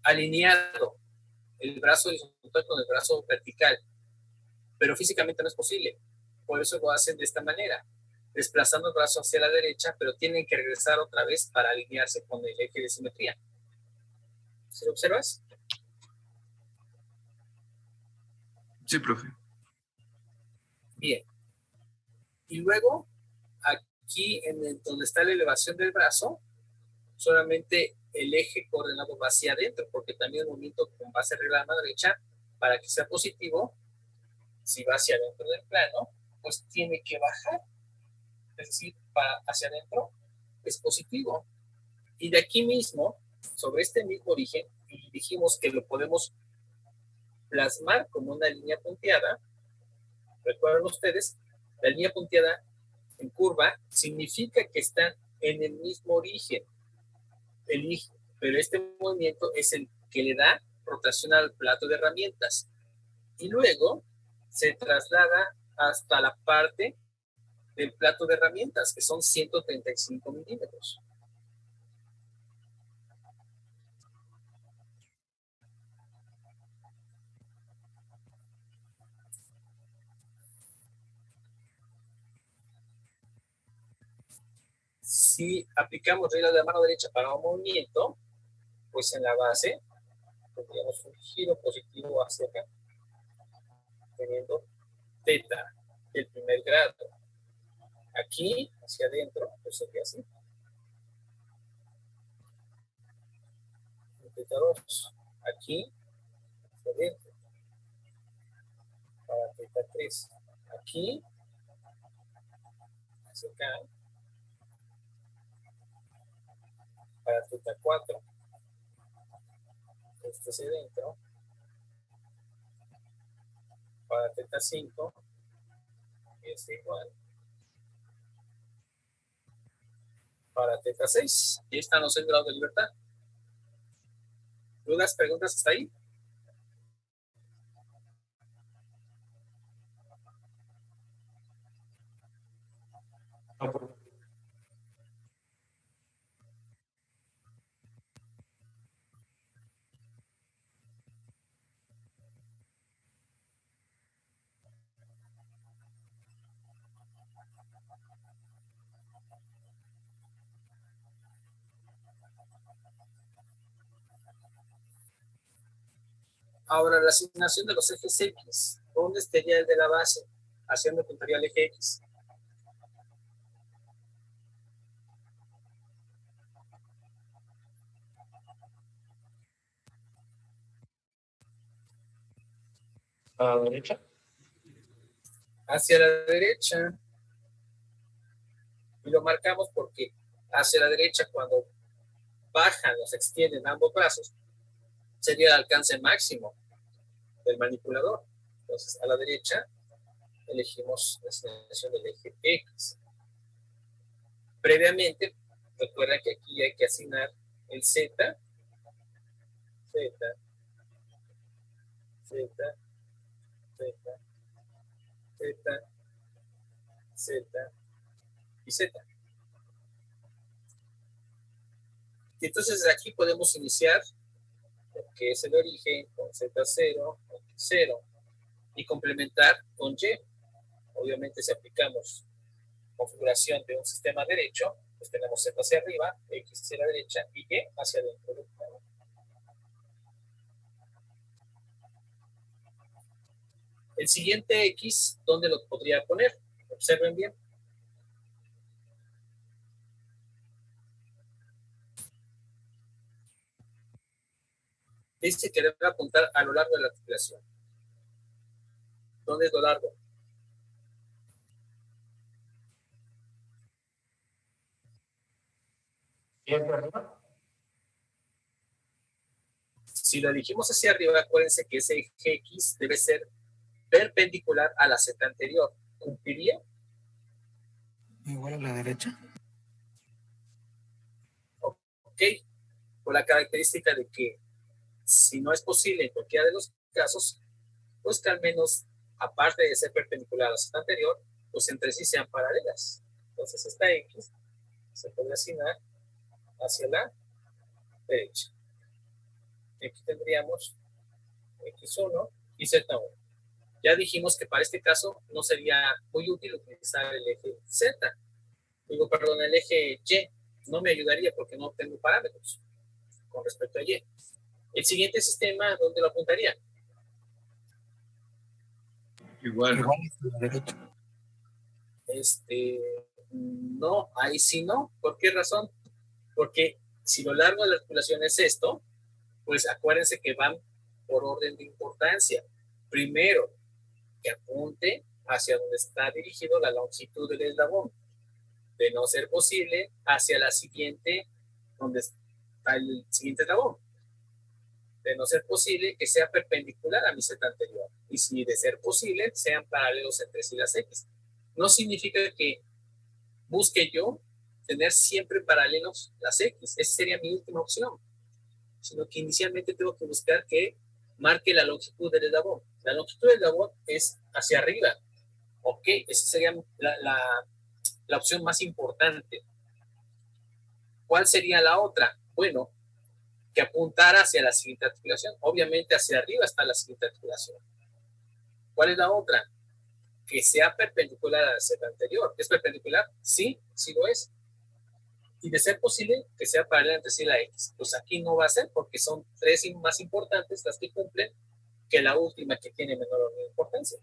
alineado el brazo horizontal con el brazo vertical, pero físicamente no es posible. Por eso lo hacen de esta manera, desplazando el brazo hacia la derecha, pero tienen que regresar otra vez para alinearse con el eje de simetría. ¿Sí lo observas? Sí, profe. Bien. Y luego, aquí donde está la elevación del brazo, solamente el eje coordenado va hacia adentro, porque también el movimiento con base regla a la mano derecha, para que sea positivo, si va hacia adentro del plano, pues tiene que bajar. Es decir, hacia adentro es positivo. Y de aquí mismo, sobre este mismo origen, y dijimos que lo podemos plasmar como una línea punteada. Recuerden ustedes, la línea punteada en curva significa que están en el mismo origen. Pero este movimiento es el que le da rotación al plato de herramientas. Y luego se traslada hasta la parte del plato de herramientas, que son 135 milímetros. Si aplicamos regla de la mano derecha para un movimiento, pues en la base tendríamos un giro positivo hacia acá, teniendo teta del primer grado. Aquí, hacia adentro, pues sería así. Teta 2. Aquí, hacia adentro. Para teta 3. Aquí, hacia acá, para teta 4, esto hacia adentro, para teta 5, es igual, para teta 6, y están los 6 grados de libertad. ¿Dudas, preguntas hasta ahí? Ahora, la asignación de los ejes X, ¿dónde estaría el de la base? ¿Hacia dónde apuntaría el eje X? A la derecha. Hacia la derecha. Y lo marcamos porque hacia la derecha, cuando bajan o se extienden ambos brazos, sería el alcance máximo del manipulador. Entonces, a la derecha, elegimos la asignación del eje X. Previamente, recuerda que aquí hay que asignar el Z, Z, Z, Z, Z, Z y Z. Y entonces aquí podemos iniciar lo que es el origen con Z0, X0 y complementar con Y. Obviamente, si aplicamos configuración de un sistema derecho, pues tenemos Z hacia arriba, X hacia la derecha y Y hacia adentro. El siguiente X, ¿dónde lo podría poner? Observen bien. Dice que debe apuntar a lo largo de la articulación. ¿Dónde es lo largo? ¿Y hacia arriba? Si lo elegimos hacia arriba, acuérdense que ese eje X debe ser perpendicular a la Z anterior. ¿Cumpliría? Igual a la derecha. Ok. Por la característica de que si no es posible en cualquiera de los casos, pues que al menos, aparte de ser perpendicular a la Z anterior, pues entre sí sean paralelas. Entonces esta X se podría asignar hacia la derecha. Aquí tendríamos X1 y Z1. Ya dijimos que para este caso no sería muy útil utilizar el eje Z. Digo, perdón, el eje Y. No me ayudaría porque no tengo parámetros con respecto a Y. El siguiente sistema, ¿dónde lo apuntaría? Igual, ¿no? Igual a la derecha. No, ahí sí no. ¿Por qué razón? Porque si lo largo de la articulación es esto, pues acuérdense que van por orden de importancia. Primero, que apunte hacia donde está dirigido la longitud del eslabón. De no ser posible, hacia la siguiente, donde está el siguiente eslabón. De no ser posible, que sea perpendicular a mi Z anterior. Y si de ser posible, sean paralelos entre sí las X. No significa que busque yo tener siempre paralelos las X. Esa sería mi última opción. Sino que inicialmente tengo que buscar que marque la longitud del eslabón. La longitud del eslabón es hacia arriba. Ok, esa sería la opción más importante. ¿Cuál sería la otra? Bueno, que apuntara hacia la siguiente articulación. Obviamente hacia arriba está la siguiente articulación. ¿Cuál es la otra? Que sea perpendicular a la Z anterior. ¿Es perpendicular? Sí, sí lo es. Y de ser posible, que sea paralela entre sí la X. Pues aquí no va a ser porque son tres más importantes las que cumplen que la última que tiene menor importancia.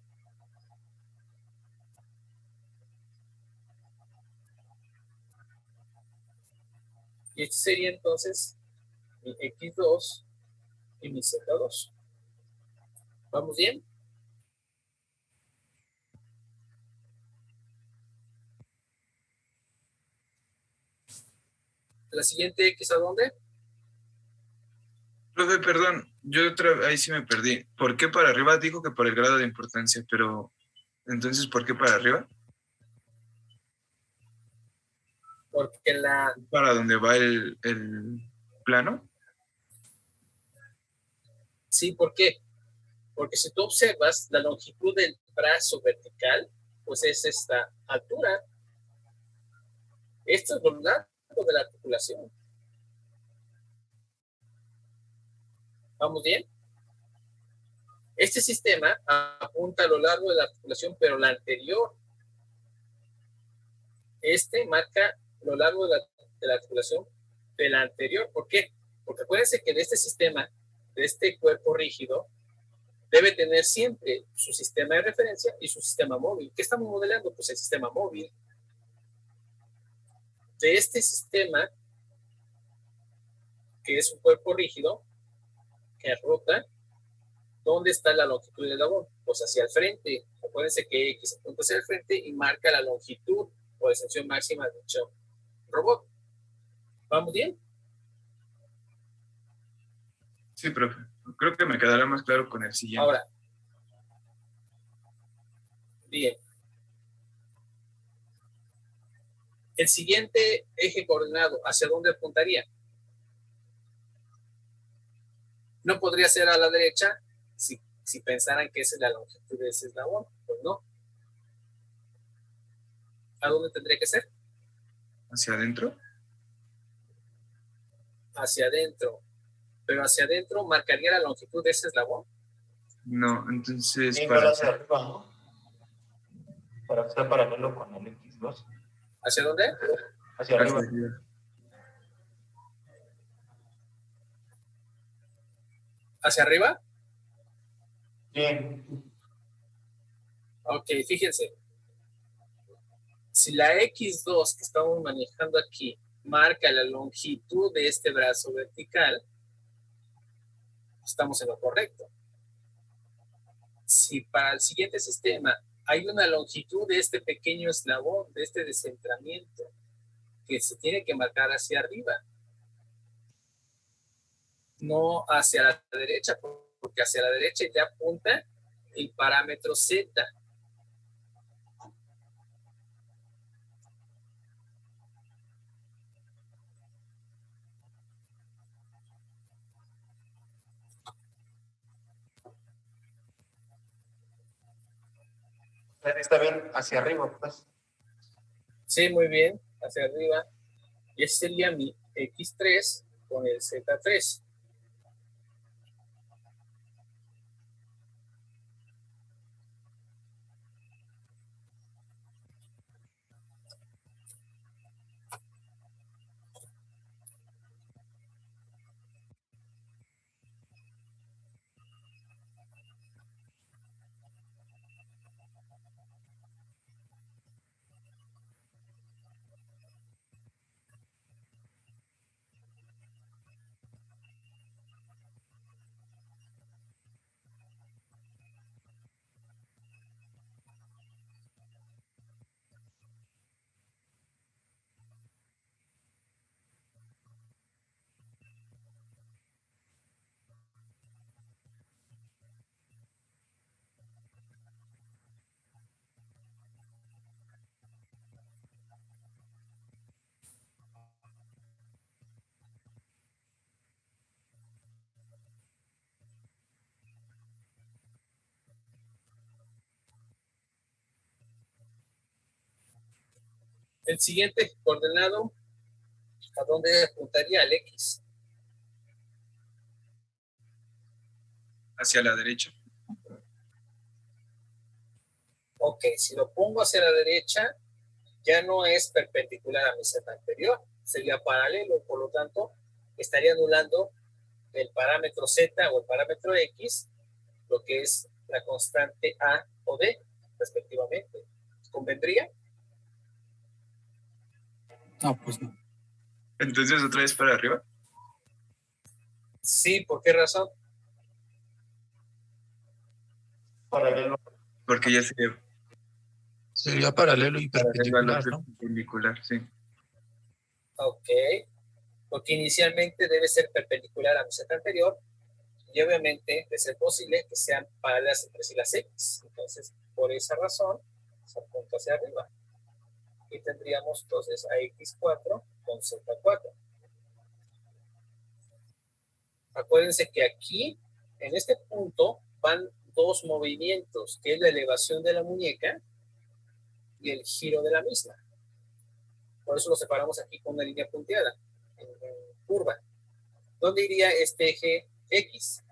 Y este sería entonces mi X2 y mi Z2. ¿Vamos bien? ¿La siguiente X a dónde? Profe, perdón, ahí sí me perdí. ¿Por qué para arriba? Dijo que por el grado de importancia, pero entonces, ¿por qué para arriba? Porque ¿Para dónde va el plano? Sí, ¿por qué? Porque si tú observas la longitud del brazo vertical, pues es esta altura. Esto es lo largo de la articulación. ¿Vamos bien? Este sistema apunta a lo largo de la articulación, pero la anterior. Este marca lo largo de la articulación de la anterior. ¿Por qué? Porque acuérdense que de este sistema, de este cuerpo rígido, debe tener siempre su sistema de referencia y su sistema móvil. ¿Qué estamos modelando? Pues el sistema móvil. De este sistema, que es un cuerpo rígido, que rota, ¿dónde está la longitud del eslabón? Pues hacia el frente. Acuérdense que X apunta hacia el frente y marca la longitud o extensión máxima de dicho robot. ¿Vamos bien? Sí, profe. Creo que me quedará más claro con el siguiente. Ahora, bien. El siguiente eje coordenado, ¿hacia dónde apuntaría? No podría ser a la derecha si pensaran que esa es la longitud de ese eslabón. Pues no. ¿A dónde tendría que ser? ¿Hacia adentro? Hacia adentro. Pero hacia adentro marcaría la longitud de ese eslabón. No, entonces Igual hacia arriba, ¿no? Para que sea paralelo con el X2. ¿Hacia dónde? Hacia arriba. ¿Hacia arriba? Bien. Ok, fíjense. Si la X2 que estamos manejando aquí marca la longitud de este brazo vertical, estamos en lo correcto. Si para el siguiente sistema hay una longitud de este pequeño eslabón, de este descentramiento, que se tiene que marcar hacia arriba, no hacia la derecha, porque hacia la derecha ya apunta el parámetro Z. Está bien, hacia arriba, pues. Sí, muy bien, hacia arriba. Y ese sería mi X3 con el Z3. El siguiente coordenado, ¿a dónde apuntaría el X? Hacia la derecha. Ok, si lo pongo hacia la derecha, ya no es perpendicular a mi Z anterior, sería paralelo, por lo tanto, estaría anulando el parámetro Z o el parámetro X, lo que es la constante A o D, respectivamente. ¿Convendría? No, pues no. Entonces, ¿otra vez para arriba? Sí, ¿por qué razón? Paralelo. Porque ya Sería paralelo y paralelo al perpendicular, otro ¿no? perpendicular, sí. Ok. porque inicialmente debe ser perpendicular a la z anterior y obviamente, de ser posible, que sean paralelas entre sí las x. Entonces, por esa razón, se apunta hacia arriba. Y tendríamos entonces a x4 con z4. Acuérdense que aquí, en este punto, van dos movimientos, que es la elevación de la muñeca y el giro de la misma. Por eso lo separamos aquí con una línea punteada, en curva. ¿Dónde iría este eje X?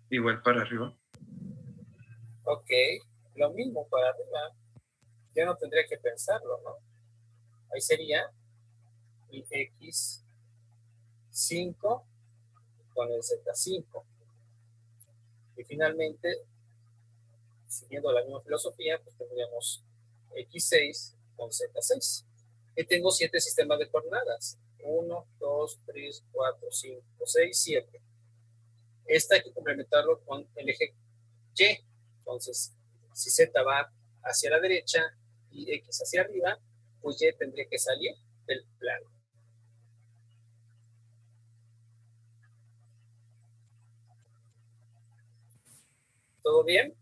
Igual para arriba. Ok, lo mismo para arriba. Ya no tendría que pensarlo, ¿no? Ahí sería mi X5 con el Z5. Y finalmente, siguiendo la misma filosofía, pues tendríamos X6 con Z6. Y tengo 7 sistemas de coordenadas. 1, 2, 3, 4, 5, 6, 7. Esta hay que complementarlo con el eje Y. Entonces, si Z va hacia la derecha y X hacia arriba, pues Y tendría que salir del plano. ¿Todo bien?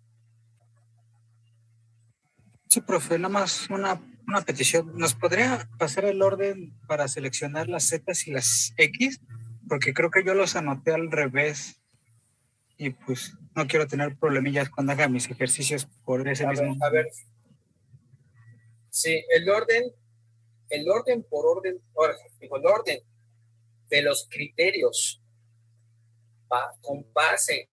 Sí, profe, nada más una petición. ¿Nos podría pasar el orden para seleccionar las Z y las X? Porque creo que yo los anoté al revés y pues no quiero tener problemillas cuando haga mis ejercicios por ese mismo. A ver. Sí, el orden de los criterios con base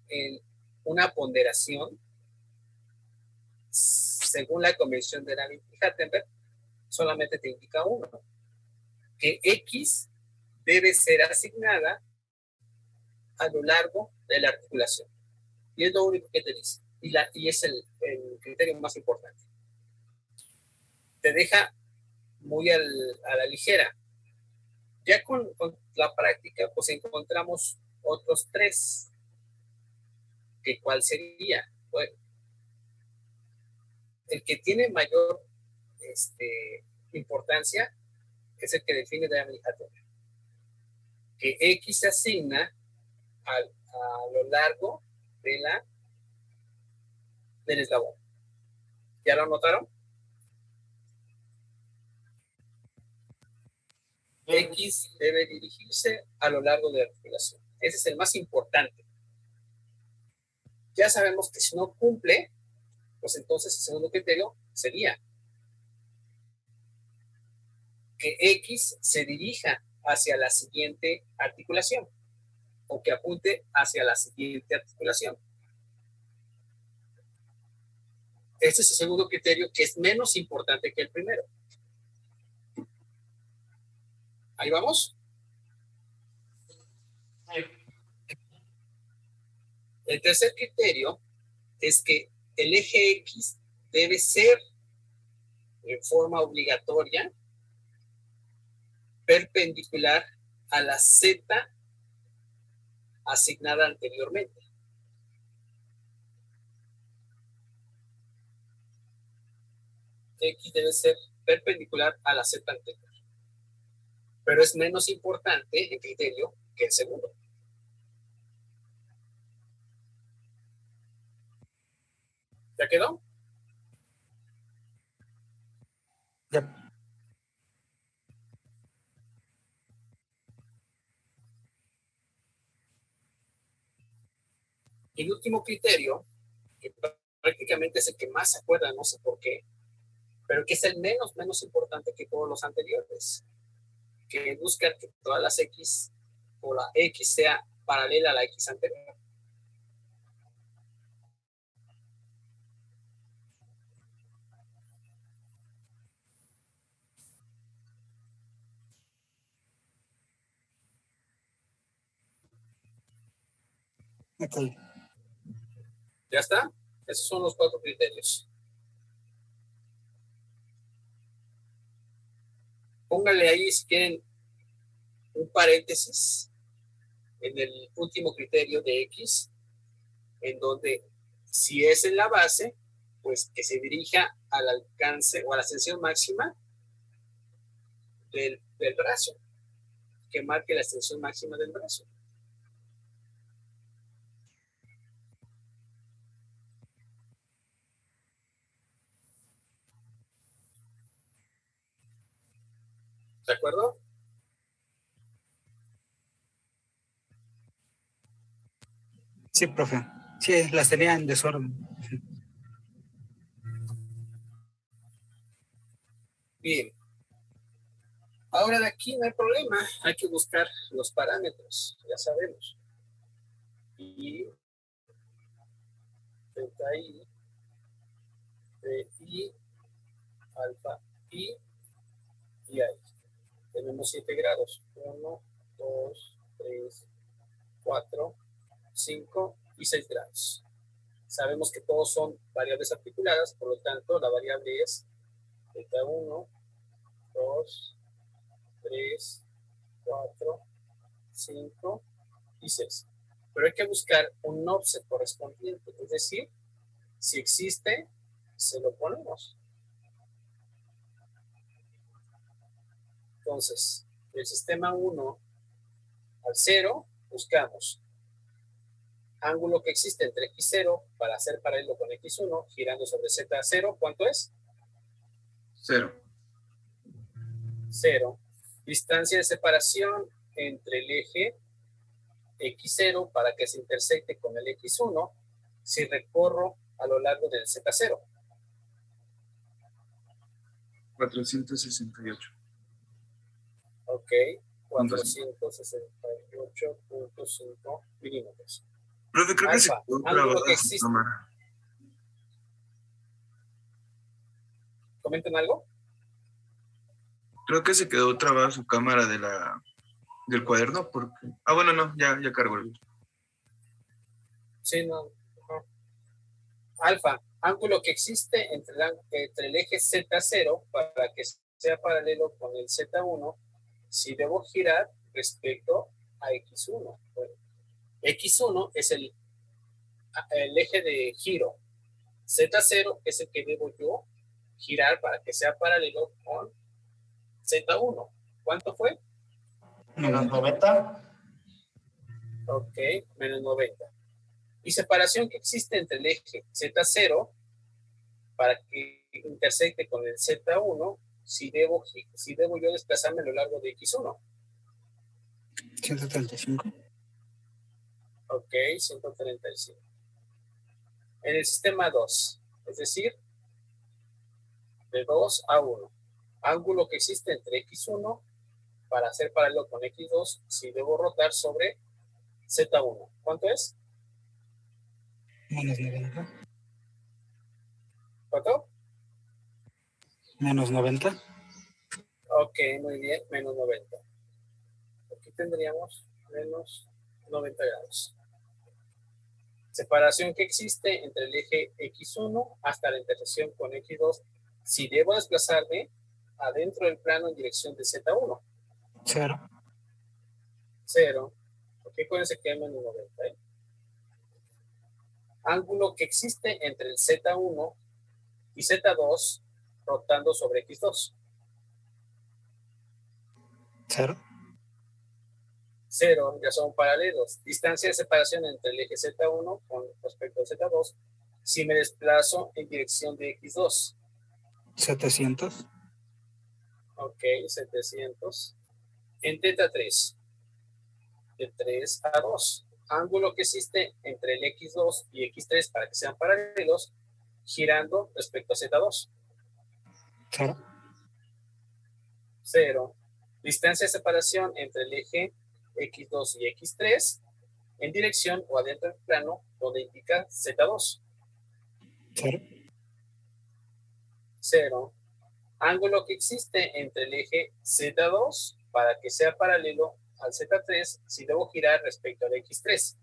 en una ponderación según la convención de Navier-Hattenberg, solamente te indica uno, que X debe ser asignada a lo largo de la articulación. Y es lo único que te dice. Y es el criterio más importante. Te deja muy a la ligera. Ya con la práctica, pues encontramos otros 3. ¿Que cuál sería? Bueno, el que tiene mayor importancia es el que define Navier-Hattenberg. Que X se asigna a lo largo del eslabón. ¿Ya lo notaron? X debe dirigirse a lo largo de la articulación. Ese es el más importante. Ya sabemos que si no cumple, pues entonces el segundo criterio sería que X se dirija hacia la siguiente articulación o que apunte hacia la siguiente articulación. Este es el segundo criterio, que es menos importante que el primero. ¿Ahí vamos? El tercer criterio es que el eje X debe ser en forma obligatoria perpendicular a la Z asignada anteriormente. X debe ser perpendicular a la Z anterior. Pero es menos importante el criterio que el segundo. ¿Ya quedó? Ya. Y el último criterio, que prácticamente es el que más se acuerda, no sé por qué, pero que es el menos importante que todos los anteriores, que busca que todas las X o la X sea paralela a la X anterior. Okay. ¿Ya está? Esos son los 4 criterios. Pónganle ahí, si quieren, un paréntesis en el último criterio de X, en donde si es en la base, pues que se dirija al alcance o a la extensión máxima del brazo, que marque la extensión máxima del brazo. ¿De acuerdo? Sí, profe. Sí, las tenía en desorden. Bien. Ahora de aquí no hay problema. Hay que buscar los parámetros. Ya sabemos. Y, delta I, de I, alfa I, y ahí. Tenemos 7 grados. 1, 2, 3, 4, 5 y 6 grados. Sabemos que todos son variables articuladas, por lo tanto, la variable es delta 1, 2, 3, 4, 5 y 6. Pero hay que buscar un offset correspondiente, es decir, si existe, se lo ponemos. Entonces, del sistema 1 al 0, buscamos ángulo que existe entre x0 para hacer paralelo con x1, girando sobre z0, ¿cuánto es? 0. 0. Distancia de separación entre el eje x0 para que se intersecte con el x1 si recorro a lo largo del z0. 468. Ok, 468.5 milímetros. Profe, creo que se Alfa, quedó ángulo grabada que su existe. cámara. ¿Comenten algo? Creo que se quedó trabada su cámara del cuaderno porque... Ah, bueno, no, ya cargó el... Sí, no. Ajá. Alfa, ángulo que existe entre el eje Z0 para que sea paralelo con el Z1 si debo girar respecto a X1. Bueno, X1 es el eje de giro. Z0 es el que debo yo girar para que sea paralelo con Z1. ¿Cuánto fue? Menos 90. Ok, menos 90. Y separación que existe entre el eje Z0 para que intersecte con el Z1 si debo yo desplazarme a lo largo de X1. 135. Ok, 135. En el sistema 2, es decir, de 2 a 1. Ángulo que existe entre X1 para hacer paralelo con X2 si debo rotar sobre Z1. ¿Cuánto es? Menos 90. ¿Cuánto? Menos 90. Ok, muy bien, menos 90. Aquí tendríamos menos 90 grados. Separación que existe entre el eje X1 hasta la intersección con X2 si debo desplazarme adentro del plano en dirección de Z1. 0. 0. Ok, acuérdense que hay menos 90. Ángulo que existe entre el Z1 y Z2 rotando sobre X2. 0. 0, ya son paralelos. Distancia de separación entre el eje Z1 con respecto al Z2 si me desplazo en dirección de X2. 700. Ok, 700. En teta 3, de 3 a 2. Ángulo que existe entre el X2 y X3 para que sean paralelos, girando respecto a Z2. 0. 0. Distancia de separación entre el eje X2 y X3 en dirección o adentro del plano donde indica Z2. 0. 0. Ángulo que existe entre el eje Z2 para que sea paralelo al Z3 si debo girar respecto al X3.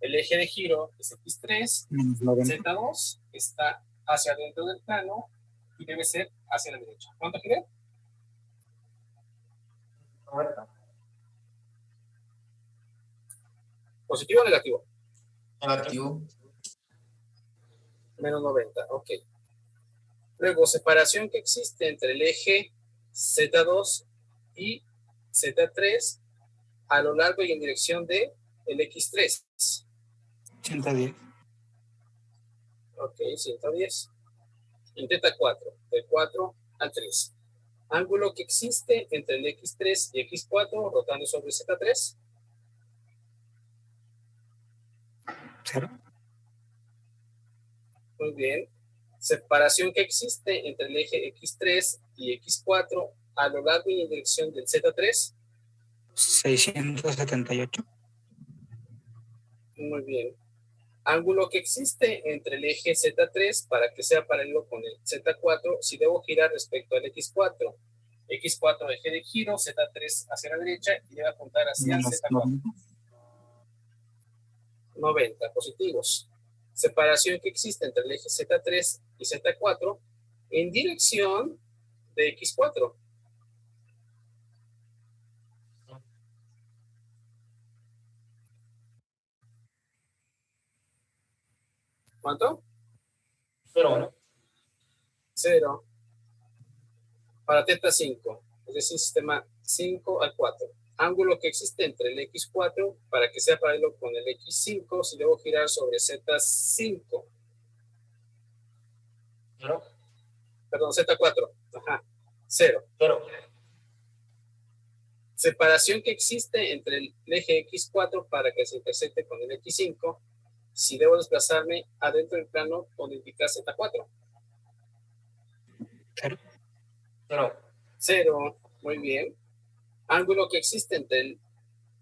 El eje de giro es X3, Menos 90. Z2 está hacia adentro del plano y debe ser hacia la derecha. ¿Cuánto giré? 90. ¿Positivo o negativo? Negativo. Menos 90, ok. Luego, separación que existe entre el eje Z2 y Z3 a lo largo y en dirección de el X3. 110. Ok, 110. En teta 4, de 4 al 3. Ángulo que existe entre el X3 y X4 rotando sobre Z3. 0. Muy bien. Separación que existe entre el eje X3 y X4 a lo largo y en dirección del Z3. 678. Muy bien. Ángulo que existe entre el eje Z3 para que sea paralelo con el Z4 si debo girar respecto al X4. X4 eje de giro, Z3 hacia la derecha y debe apuntar hacia Menos Z4. 90. 90 positivos. Separación que existe entre el eje Z3 y Z4 en dirección de X4. ¿Cuánto? 0. 0. Para teta 5, es decir, sistema 5 al 4. Ángulo que existe entre el X4 para que sea paralelo con el X5 si debo girar sobre Z5. 0. Perdón, Z4. Ajá. 0. 0. Separación que existe entre el eje X4 para que se intersecte con el X5 si debo desplazarme adentro del plano donde indica Z4. 0. 0. 0. Muy bien. Ángulo que existe entre el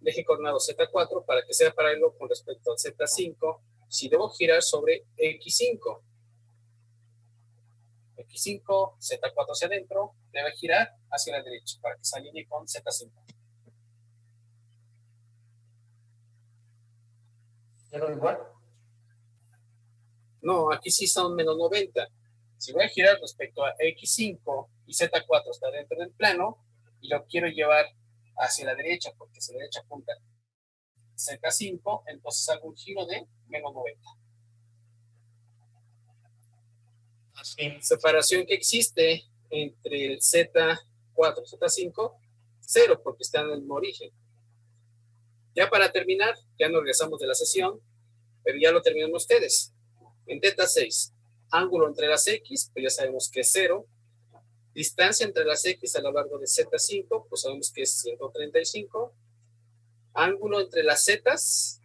eje coordinado Z4 para que sea paralelo con respecto al Z5 si debo girar sobre X5. X5, Z4 hacia adentro, debe girar hacia la derecha para que se alinee con Z5. 0 igual. No, aquí sí son menos 90. Si voy a girar respecto a X5 y Z4 está dentro del plano y lo quiero llevar hacia la derecha porque hacia la derecha apunta Z5, entonces hago un giro de menos 90. Así. Separación que existe entre el Z4 y Z5, 0 porque están en el mismo origen. Ya para terminar, ya nos regresamos de la sesión, pero ya lo terminaron ustedes. En teta 6, ángulo entre las X, pues ya sabemos que es 0. Distancia entre las X a lo largo de Z5, pues sabemos que es 135. Ángulo entre las Z's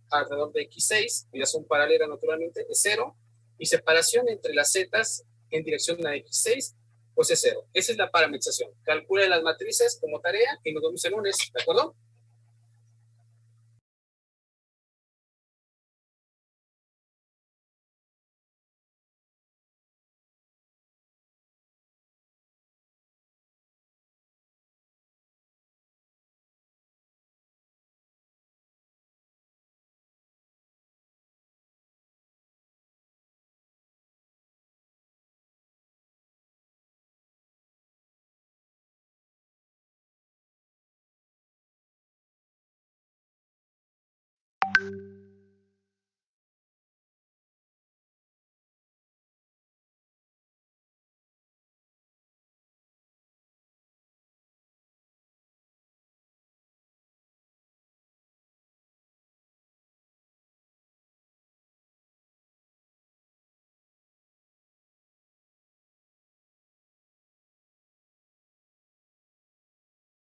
alrededor de X6, que ya son paralelas naturalmente, es 0. Y separación entre las Z's en dirección a X6, pues es 0. Esa es la parametrización. Calcula las matrices como tarea y nos vemos el lunes, ¿de acuerdo?